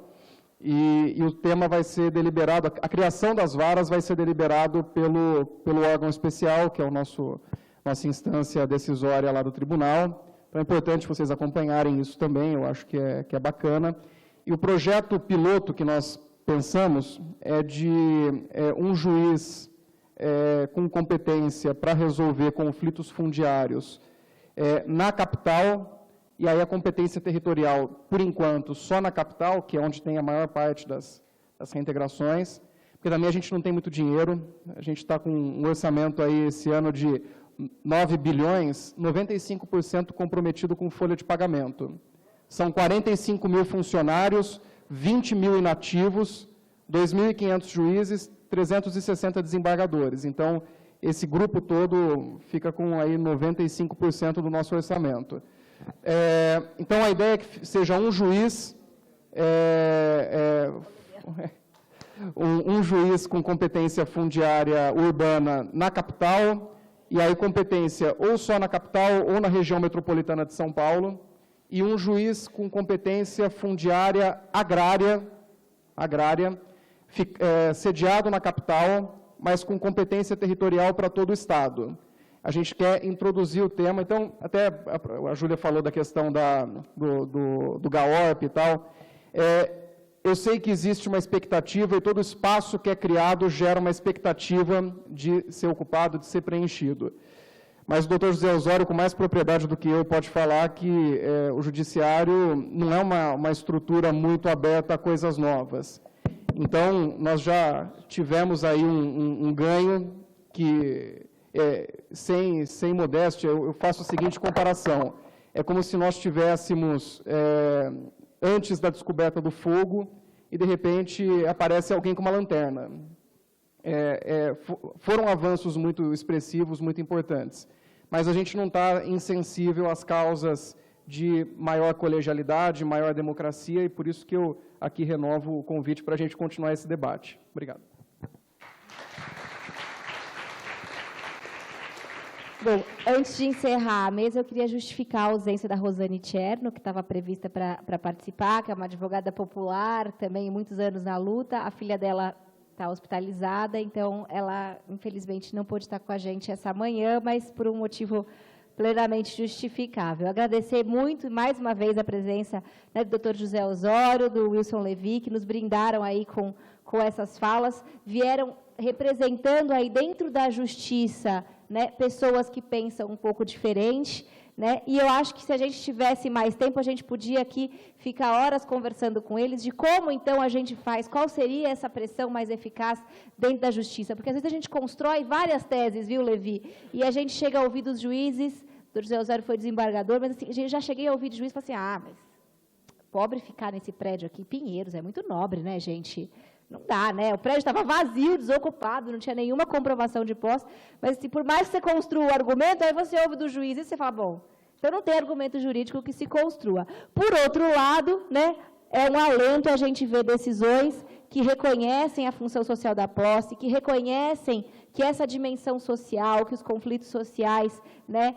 e o tema vai ser deliberado, a criação das varas vai ser deliberado pelo órgão especial, que é nossa instância decisória lá do tribunal. Então, é importante vocês acompanharem isso também, eu acho que é bacana. E o projeto piloto que nós pensamos é de um juiz com competência para resolver conflitos fundiários na capital, e aí a competência territorial, por enquanto, só na capital, que é onde tem a maior parte das reintegrações, porque também a gente não tem muito dinheiro, a gente está com um orçamento aí esse ano de 9 bilhões, 95% comprometido com folha de pagamento. São 45 mil funcionários, 20 mil inativos, 2.500 juízes, 360 desembargadores. Então, esse grupo todo fica com aí 95% do nosso orçamento. Então, a ideia é que seja um juiz, um juiz com competência fundiária urbana na capital, e aí competência ou só na capital ou na região metropolitana de São Paulo, e um juiz com competência fundiária agrária, sediado na capital, mas com competência territorial para todo o Estado. A gente quer introduzir o tema, então, até a Júlia falou da questão do GAORP e tal. Eu sei que existe uma expectativa, e todo espaço que é criado gera uma expectativa de ser ocupado, de ser preenchido. Mas o doutor José Osório, com mais propriedade do que eu, pode falar que o judiciário não é uma estrutura muito aberta a coisas novas. Então, nós já tivemos aí um ganho que, sem modéstia, eu faço a seguinte comparação. É como se nós tivéssemos, antes da descoberta do fogo, e, de repente, aparece alguém com uma lanterna. Foram avanços muito expressivos, muito importantes. Mas a gente não está insensível às causas de maior colegialidade, maior democracia, e por isso que eu aqui renovo o convite para a gente continuar esse debate. Obrigado. Bom, antes de encerrar a mesa, eu queria justificar a ausência da Rosane Tcherno, que estava prevista para participar, que é uma advogada popular, também muitos anos na luta. A filha dela está hospitalizada, então ela, infelizmente, não pôde estar com a gente essa manhã, mas por um motivo plenamente justificável. Agradecer muito, mais uma vez, a presença, né, do Dr. José Osório, do Wilson Levi, que nos brindaram aí com essas falas, vieram representando aí dentro da justiça, né, pessoas que pensam um pouco diferente, né, e eu acho que se a gente tivesse mais tempo, a gente podia aqui ficar horas conversando com eles de como, então, a gente faz, qual seria essa pressão mais eficaz dentro da justiça, porque às vezes a gente constrói várias teses, viu, Levi, e a gente chega a ouvir dos juízes, o José Osório foi desembargador, mas assim, eu já cheguei a ouvir de juiz e falei assim, mas pobre ficar nesse prédio aqui, Pinheiros, é muito nobre, né, gente? Não dá, né? O prédio estava vazio, desocupado, não tinha nenhuma comprovação de posse, mas assim, por mais que você construa o argumento, aí você ouve do juiz e você fala, bom, então não tem argumento jurídico que se construa. Por outro lado, né, é um alento a gente ver decisões que reconhecem a função social da posse, que reconhecem que essa dimensão social, que os conflitos sociais, né,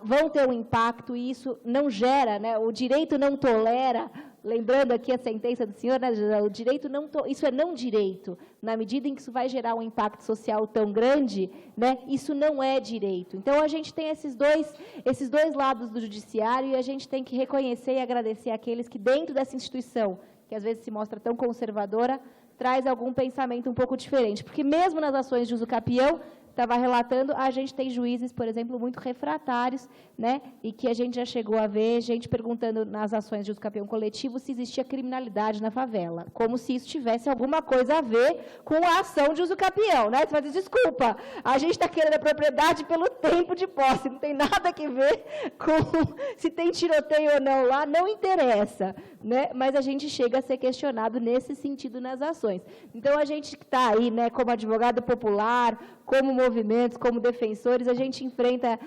vão ter um impacto, e isso não gera, né, o direito não tolera. Lembrando aqui a sentença do senhor, né, o direito isso é não direito. Na medida em que isso vai gerar um impacto social tão grande, né, isso não é direito. Então, a gente tem esses dois lados do judiciário, e a gente tem que reconhecer e agradecer àqueles que, dentro dessa instituição, que às vezes se mostra tão conservadora, traz algum pensamento um pouco diferente. Porque mesmo nas ações de uso capião, estava relatando, a gente tem juízes, por exemplo, muito refratários, né, e que a gente já chegou a ver gente perguntando nas ações de uso capião coletivo se existia criminalidade na favela, como se isso tivesse alguma coisa a ver com a ação de uso capião, né? Você vai dizer, desculpa, a gente está querendo a propriedade pelo tempo de posse, não tem nada a ver com se tem tiroteio ou não lá, não interessa, né? Mas a gente chega a ser questionado nesse sentido nas ações. Então, a gente que está aí, né, como advogado popular, como movimentos, como defensores, a gente enfrenta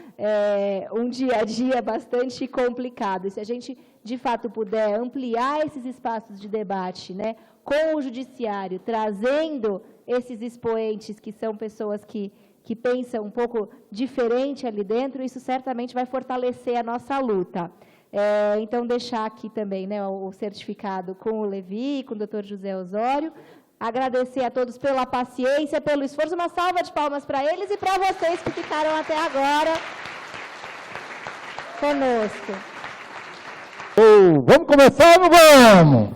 um dia a dia bastante complicado. E se a gente, de fato, puder ampliar esses espaços de debate, né, com o judiciário, trazendo esses expoentes, que são pessoas que pensam um pouco diferente ali dentro, isso certamente vai fortalecer a nossa luta. Então, deixar aqui também, né, o certificado com o Levi, com o Dr. José Osório. Agradecer a todos pela paciência, pelo esforço. Uma salva de palmas para eles e para vocês que ficaram até agora conosco. Vamos começar ou não vamos?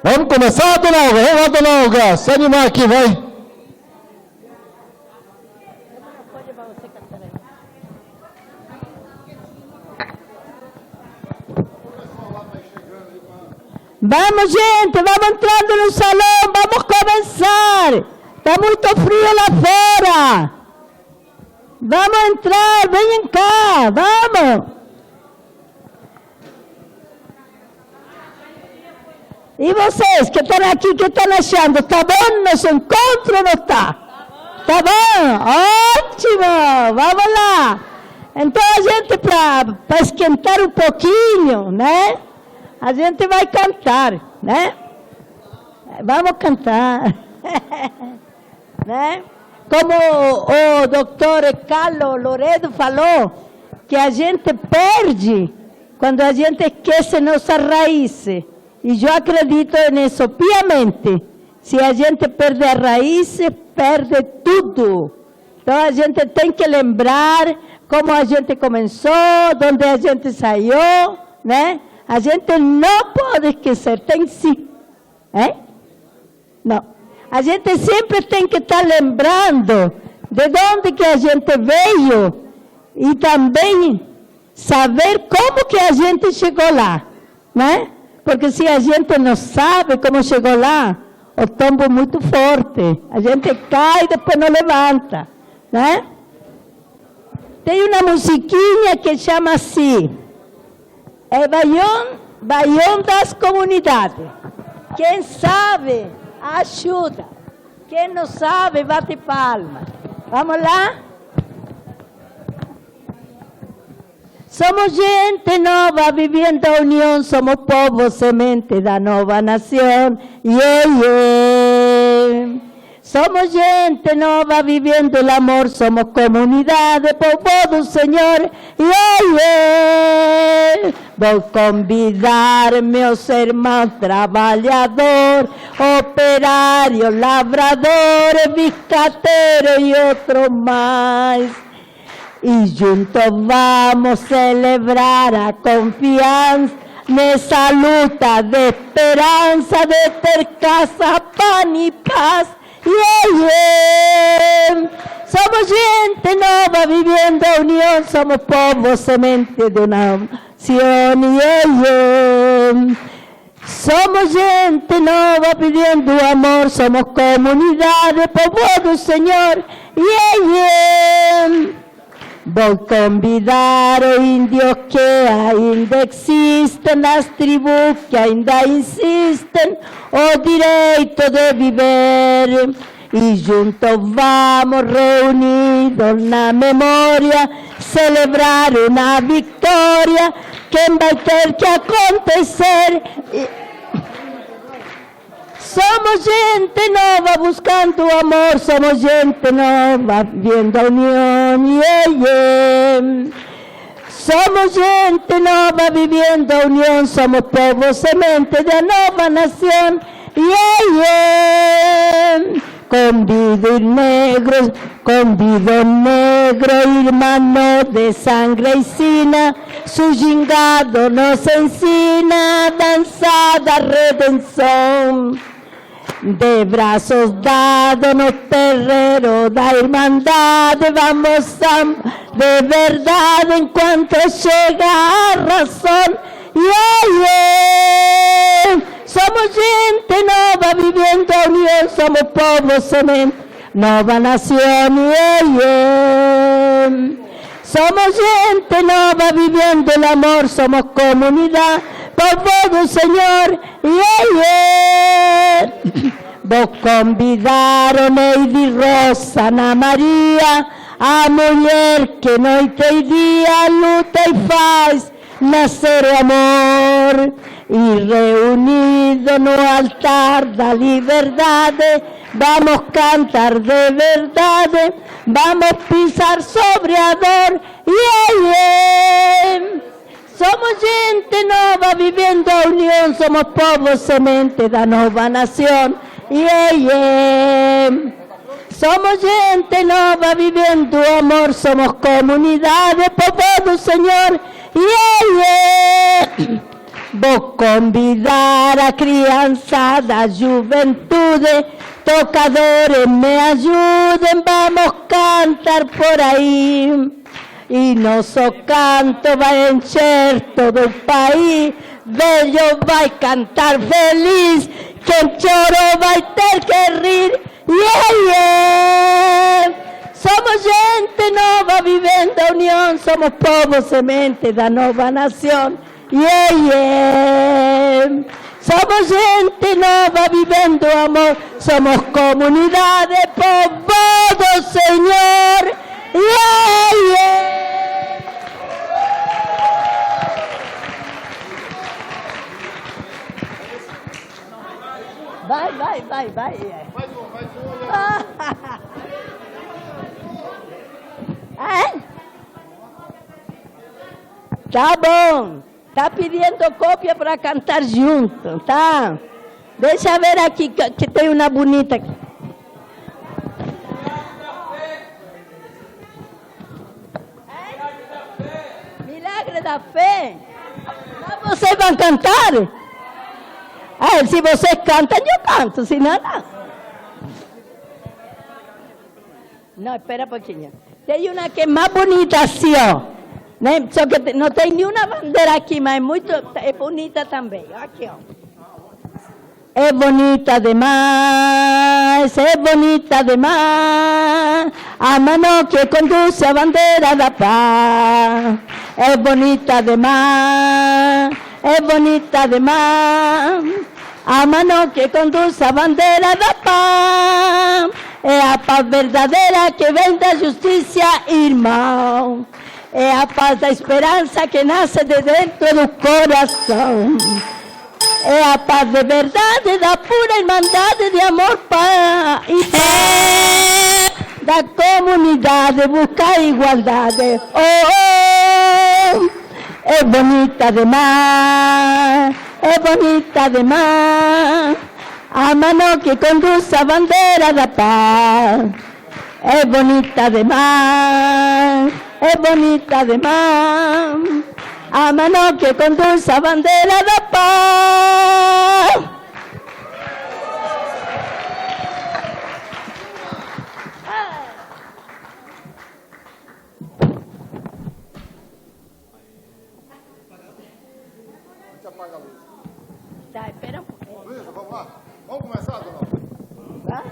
Vamos começar, dona Olga? Vamos lá, dona Olga. Se animar aqui, vai. Vamos, gente, vamos entrando no salão, vamos começar. Está muito frio lá fora. Vamos entrar, venham cá, vamos. E vocês que estão aqui, que estão achando? Está bom nosso encontro ou não está? Está bom? Ótimo, vamos lá. Então, a gente, para esquentar um pouquinho, né? A gente vai cantar, né? Vamos cantar. Né? Como o doutor Carlos Loredo falou, que a gente perde quando a gente esquece nossas raízes. E eu acredito nisso piamente. Se a gente perde as raízes, perde tudo. Então, a gente tem que lembrar como a gente começou, de onde a gente saiu, né? A gente não pode esquecer, tem sim. Não. A gente sempre tem que estar lembrando de onde que a gente veio e também saber como que a gente chegou lá, né? Porque se a gente não sabe como chegou lá, o tombo é muito forte. A gente cai e depois não levanta, né? Tem uma musiquinha que chama assim, é Baião das Comunidades. Quem sabe, ajuda. Quem não sabe, bate palma. Vamos lá? Somos gente nova vivendo a união, somos povo semente da nova nação. Yeah, yeah. Somos gente nova vivendo o amor, somos comunidade, povo do Senhor. Yeah, yeah. Vou convidar meus irmãos trabalhador, operário, lavrador, biscateiro e outro mais. E juntos vamos celebrar a confiança nessa luta de esperança de ter casa, pão e paz. Yeah, yeah. Somos gente nova vivendo a união, somos povo semente de uma nação. Yeah, yeah. Somos gente nova vivendo o amor, somos comunidade, povo do Senhor. Yeah, yeah. Vou convidar os índios que ainda existem, as tribos que ainda insistem, o direito de viver. E juntos vamos reunidos na memória, celebrar uma vitória que vai ter que acontecer. Somos gente nova buscando o amor, somos gente nova vivendo a união. Yeah, yeah. Somos gente nova vivendo a união, somos povo semente da nova nação. Yeah, yeah. Convido negro, irmão de sangre e sina, su gingado nos ensina a dançar da redenção. De braços dados no terreiro da irmandade, vamos de verdade enquanto chega a razão. Yeah, yeah. Somos gente nova vivendo a união, somos povo semente, nova nação. Yeah, yeah. Somos gente nova vivendo o amor, somos comunidade, povo do Senhor. Yeah, yeah. Vou convidar o Neide Rosa, Ana Maria, a mulher que noite e dia luta e faz nascer o amor. E reunido no altar da liberdade, vamos cantar de verdade, vamos pisar sobre a dor. Yeah, yeah. Somos gente nova vivendo a união, somos povo semente da nova nação. Yeah, yeah. Somos gente nova vivendo o amor, somos comunidade, povo do Senhor. Yeah, yeah. Vou convidar a criançada, a juventude, tocadores me ajudem, vamos cantar por aí. E nosso canto vai encher todo o país, velho vai cantar feliz, quem chorou vai ter que rir. Yeah, yeah. Somos gente nova vivendo a união, somos povo semente da nova nação. Yeah, yeah. Somos gente nova vivendo o amor, somos comunidade, povo do Senhor. Yeah, yeah. Vai. Mais um. É? Tá bom. Tá pedindo cópia para cantar junto, tá? Deixa eu ver aqui, que tem uma bonita aqui. Milagre da fé. Mas vocês vão cantar? Ah, se vocês cantam, eu canto, se não, não. Não, espera um pouquinho. Tem uma que é mais bonita assim, ó. Né? Só que não tem nenhuma bandeira aqui, mas é bonita também. Aqui, ó. É bonita demais, é bonita demais. A mão que conduz a bandeira da paz. É bonita demais, é bonita demais. A mão que conduz a bandeira da paz. É a paz verdadeira que vem da justiça, irmão. é a paz da esperança que nasce de dentro do coração. É a paz de verdade, da pura irmandade, de amor e paz, da comunidade, buscar igualdade. Oh, é bonita demais, é bonita demais, a mão que conduz a bandeira da paz. É bonita demais, é bonita demais, a mão que conduz a bandeira da paz. Tá, espera um pouquinho. Luísa, vamos lá? Vamos começar, dona? Tá?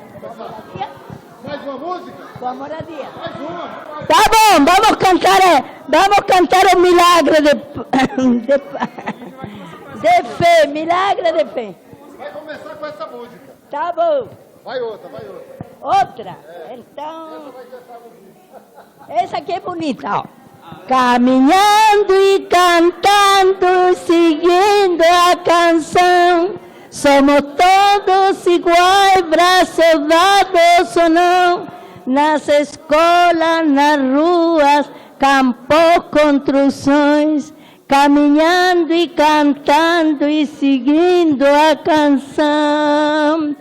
Mais uma música? Com a moradia. Mais uma. Tá bom, vamos cantar o milagre de fé, milagre de fé. Vai começar com essa música. Tá bom. Vai outra, vai outra. Outra? Então, essa aqui é bonita, ó. Caminhando e cantando, seguindo a canção, somos todos iguais, braços dados ou não, nas escolas, nas ruas, campos, construções, caminhando e cantando e seguindo a canção.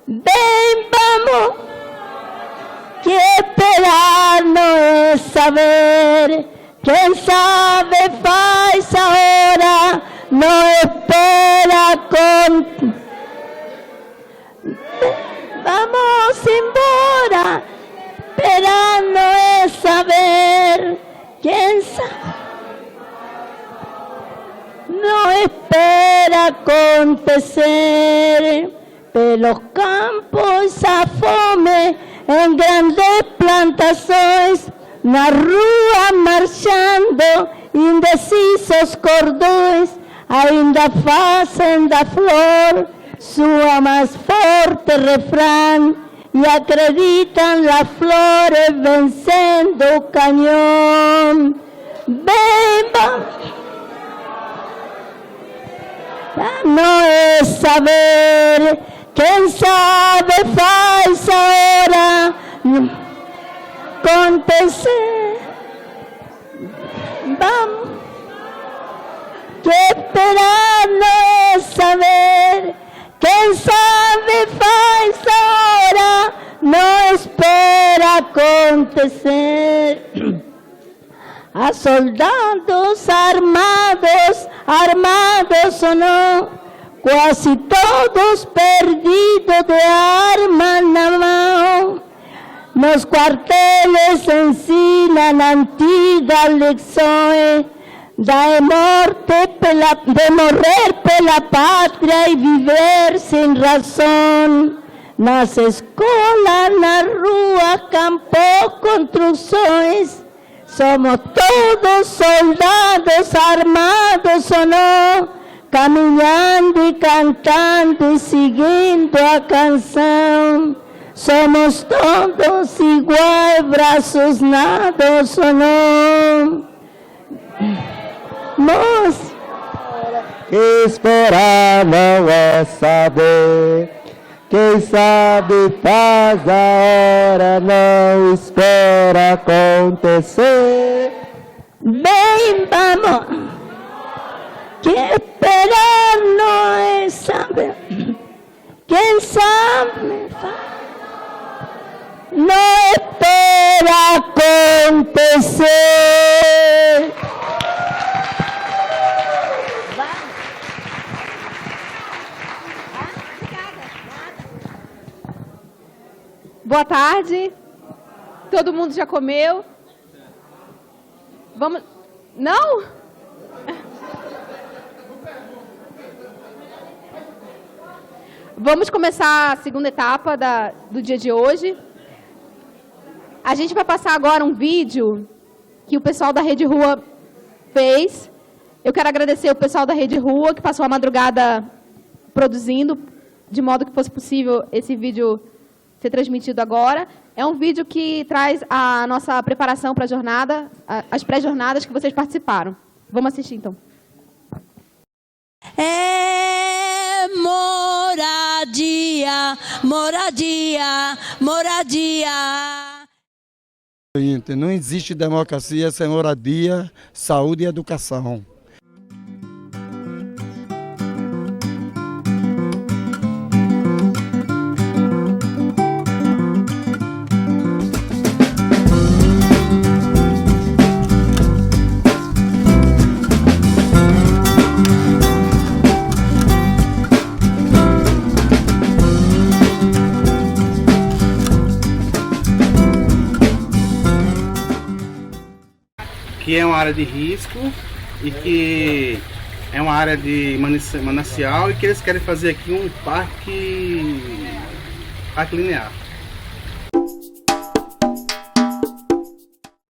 Bem, vamos, que esperar não é saber, quem sabe faz a hora, não espera com... Vamos embora, esperar não é saber, quem sabe... Não espera acontecer, pelos campos a fome, em grandes plantações, na rua marchando, indecisos cordões, ainda fazem da flor sua mais forte refrão, e acreditam nas flores vencendo o canhão. Bem, não é saber, quem sabe faz a hora acontecer. Vamos, que esperar não é saber, quem sabe faz a hora, não espera acontecer. A soldados armados ou não, quase todos perdidos de arma na mão. Nos quarteles ensinam antigas lições de morrer pela pátria e viver sem razão. Nas escolas, na rua, campos, construções, somos todos soldados armados ou não, caminhando e cantando e seguindo a canção. Somos todos iguais, braços dados ou não. Esperar não é saber, quem sabe faz a hora, não espera acontecer. Bem, vamos, que esperar não é saber, quem sabe faz, não espera acontecer. Boa tarde. Todo mundo já comeu? Vamos... Não? Vamos começar a segunda etapa do dia de hoje. A gente vai passar agora um vídeo que o pessoal da Rede Rua fez. Eu quero agradecer o pessoal da Rede Rua que passou a madrugada produzindo, de modo que fosse possível esse vídeo ser transmitido agora. É um vídeo que traz a nossa preparação para a jornada, as pré-jornadas que vocês participaram. Vamos assistir, então. É moradia, moradia, moradia. Não existe democracia sem moradia, saúde e educação. Que é uma área de risco e que é uma área de manancial e que eles querem fazer aqui um parque linear.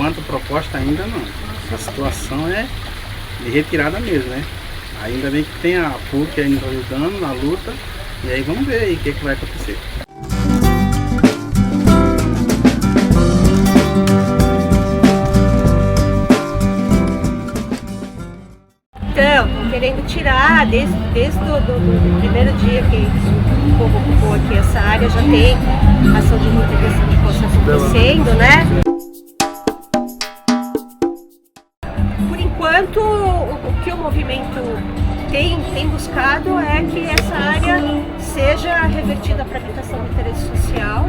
Quanto proposta ainda não. A situação é de retirada mesmo, né? Ainda bem que tem a PUC aí nos ajudando na luta e aí vamos ver aí o que vai acontecer. Então, querendo tirar, desde o primeiro dia que o povo ocupou aqui essa área, já tem ação de reintegração de posse acontecendo, né? Por enquanto, o que o movimento tem buscado é que essa área seja revertida para habitação de interesse social.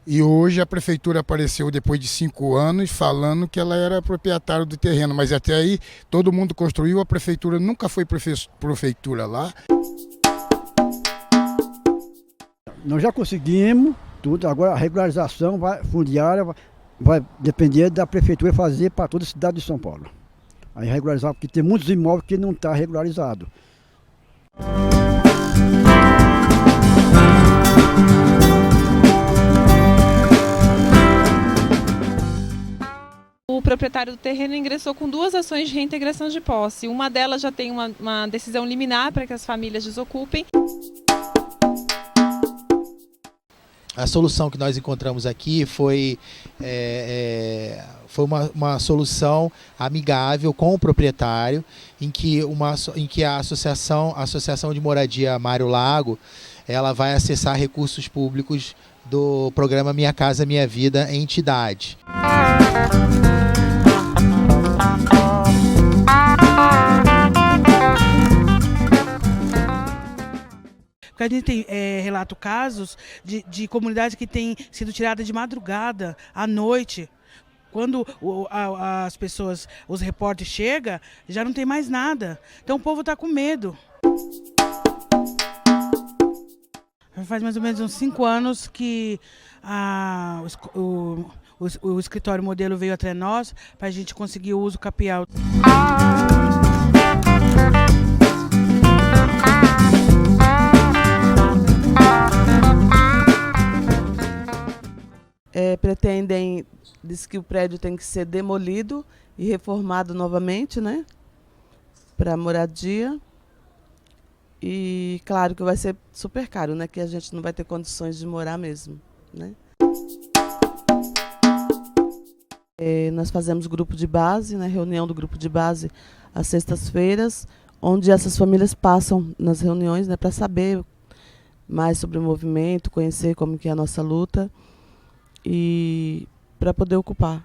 E hoje a prefeitura apareceu depois de 5 anos falando que ela era proprietária do terreno, mas até aí todo mundo construiu, a prefeitura nunca foi prefeitura lá. Nós já conseguimos tudo, agora a regularização fundiária vai depender da prefeitura fazer para toda a cidade de São Paulo. Aí regularizar, porque tem muitos imóveis que não estão regularizados. O proprietário do terreno ingressou com 2 ações de reintegração de posse. Uma delas já tem uma decisão liminar para que as famílias desocupem. A solução que nós encontramos aqui foi uma solução amigável com o proprietário, em que a Associação de Moradia Mário Lago ela vai acessar recursos públicos do programa Minha Casa Minha Vida em entidade. Porque a gente tem relato casos de comunidades que têm sido tiradas de madrugada, à noite. Quando as pessoas, os repórteres chegam, já não tem mais nada. Então o povo está com medo. Faz mais ou menos uns 5 anos que o escritório modelo veio até nós para a gente conseguir o uso capial. Pretendem, diz que o prédio tem que ser demolido e reformado novamente, né, para moradia. E claro que vai ser super caro, né, que a gente não vai ter condições de morar mesmo, né. Nós fazemos grupo de base, né, reunião do grupo de base às sextas-feiras, onde essas famílias passam nas reuniões, né, para saber mais sobre o movimento, conhecer como que é a nossa luta e para poder ocupar.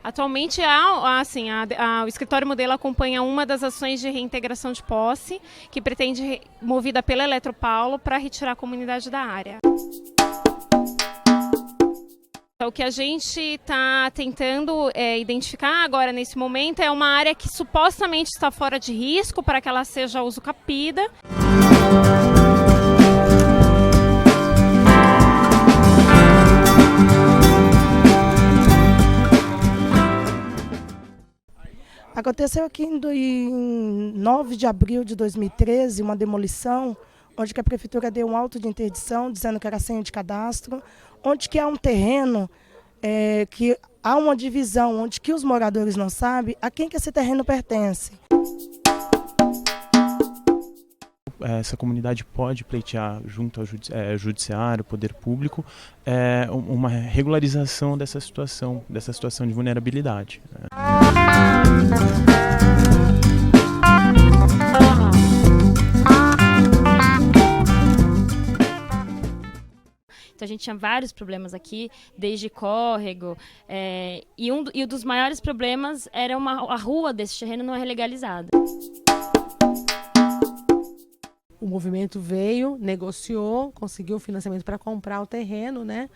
A Atualmente, o escritório modelo acompanha uma das ações de reintegração de posse, que pretende, movida pela Eletropaulo, para retirar a comunidade da área. O que a gente está tentando identificar agora, nesse momento, é uma área que supostamente está fora de risco para que ela seja uso capida. Aconteceu aqui em 9 de abril de 2013 uma demolição, onde que a prefeitura deu um auto de interdição, dizendo que era senha de cadastro, onde que há um terreno, que há uma divisão, onde que os moradores não sabem a quem que esse terreno pertence. Essa comunidade pode pleitear junto ao judiciário, poder público, uma regularização dessa situação de vulnerabilidade. Então a gente tinha vários problemas aqui, desde córrego, e um dos maiores problemas era a rua desse terreno não é legalizada. O movimento veio, negociou, conseguiu financiamento para comprar o terreno, né?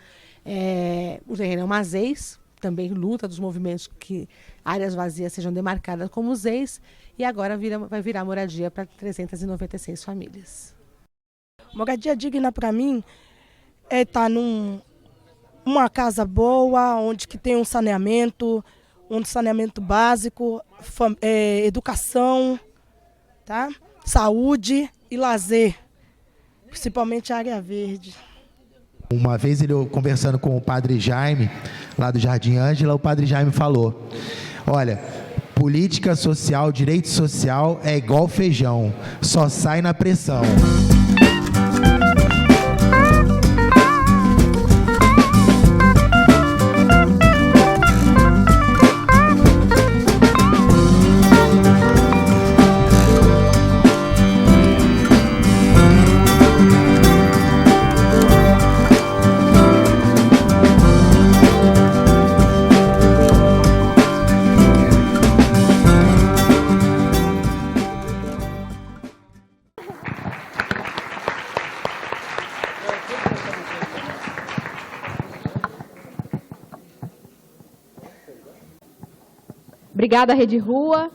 O terreno é uma ZEIS, também luta dos movimentos que áreas vazias sejam demarcadas como ZEIS, e agora vai virar moradia para 396 famílias. Moradia digna para mim é estar numa casa boa, onde que tem um saneamento básico, educação, tá? Saúde e lazer, principalmente a área verde. Uma vez ele conversando com o padre Jaime, lá do Jardim Ângela, o padre Jaime falou: olha, política social, direito social é igual feijão, só sai na pressão. Obrigada, Rede Rua.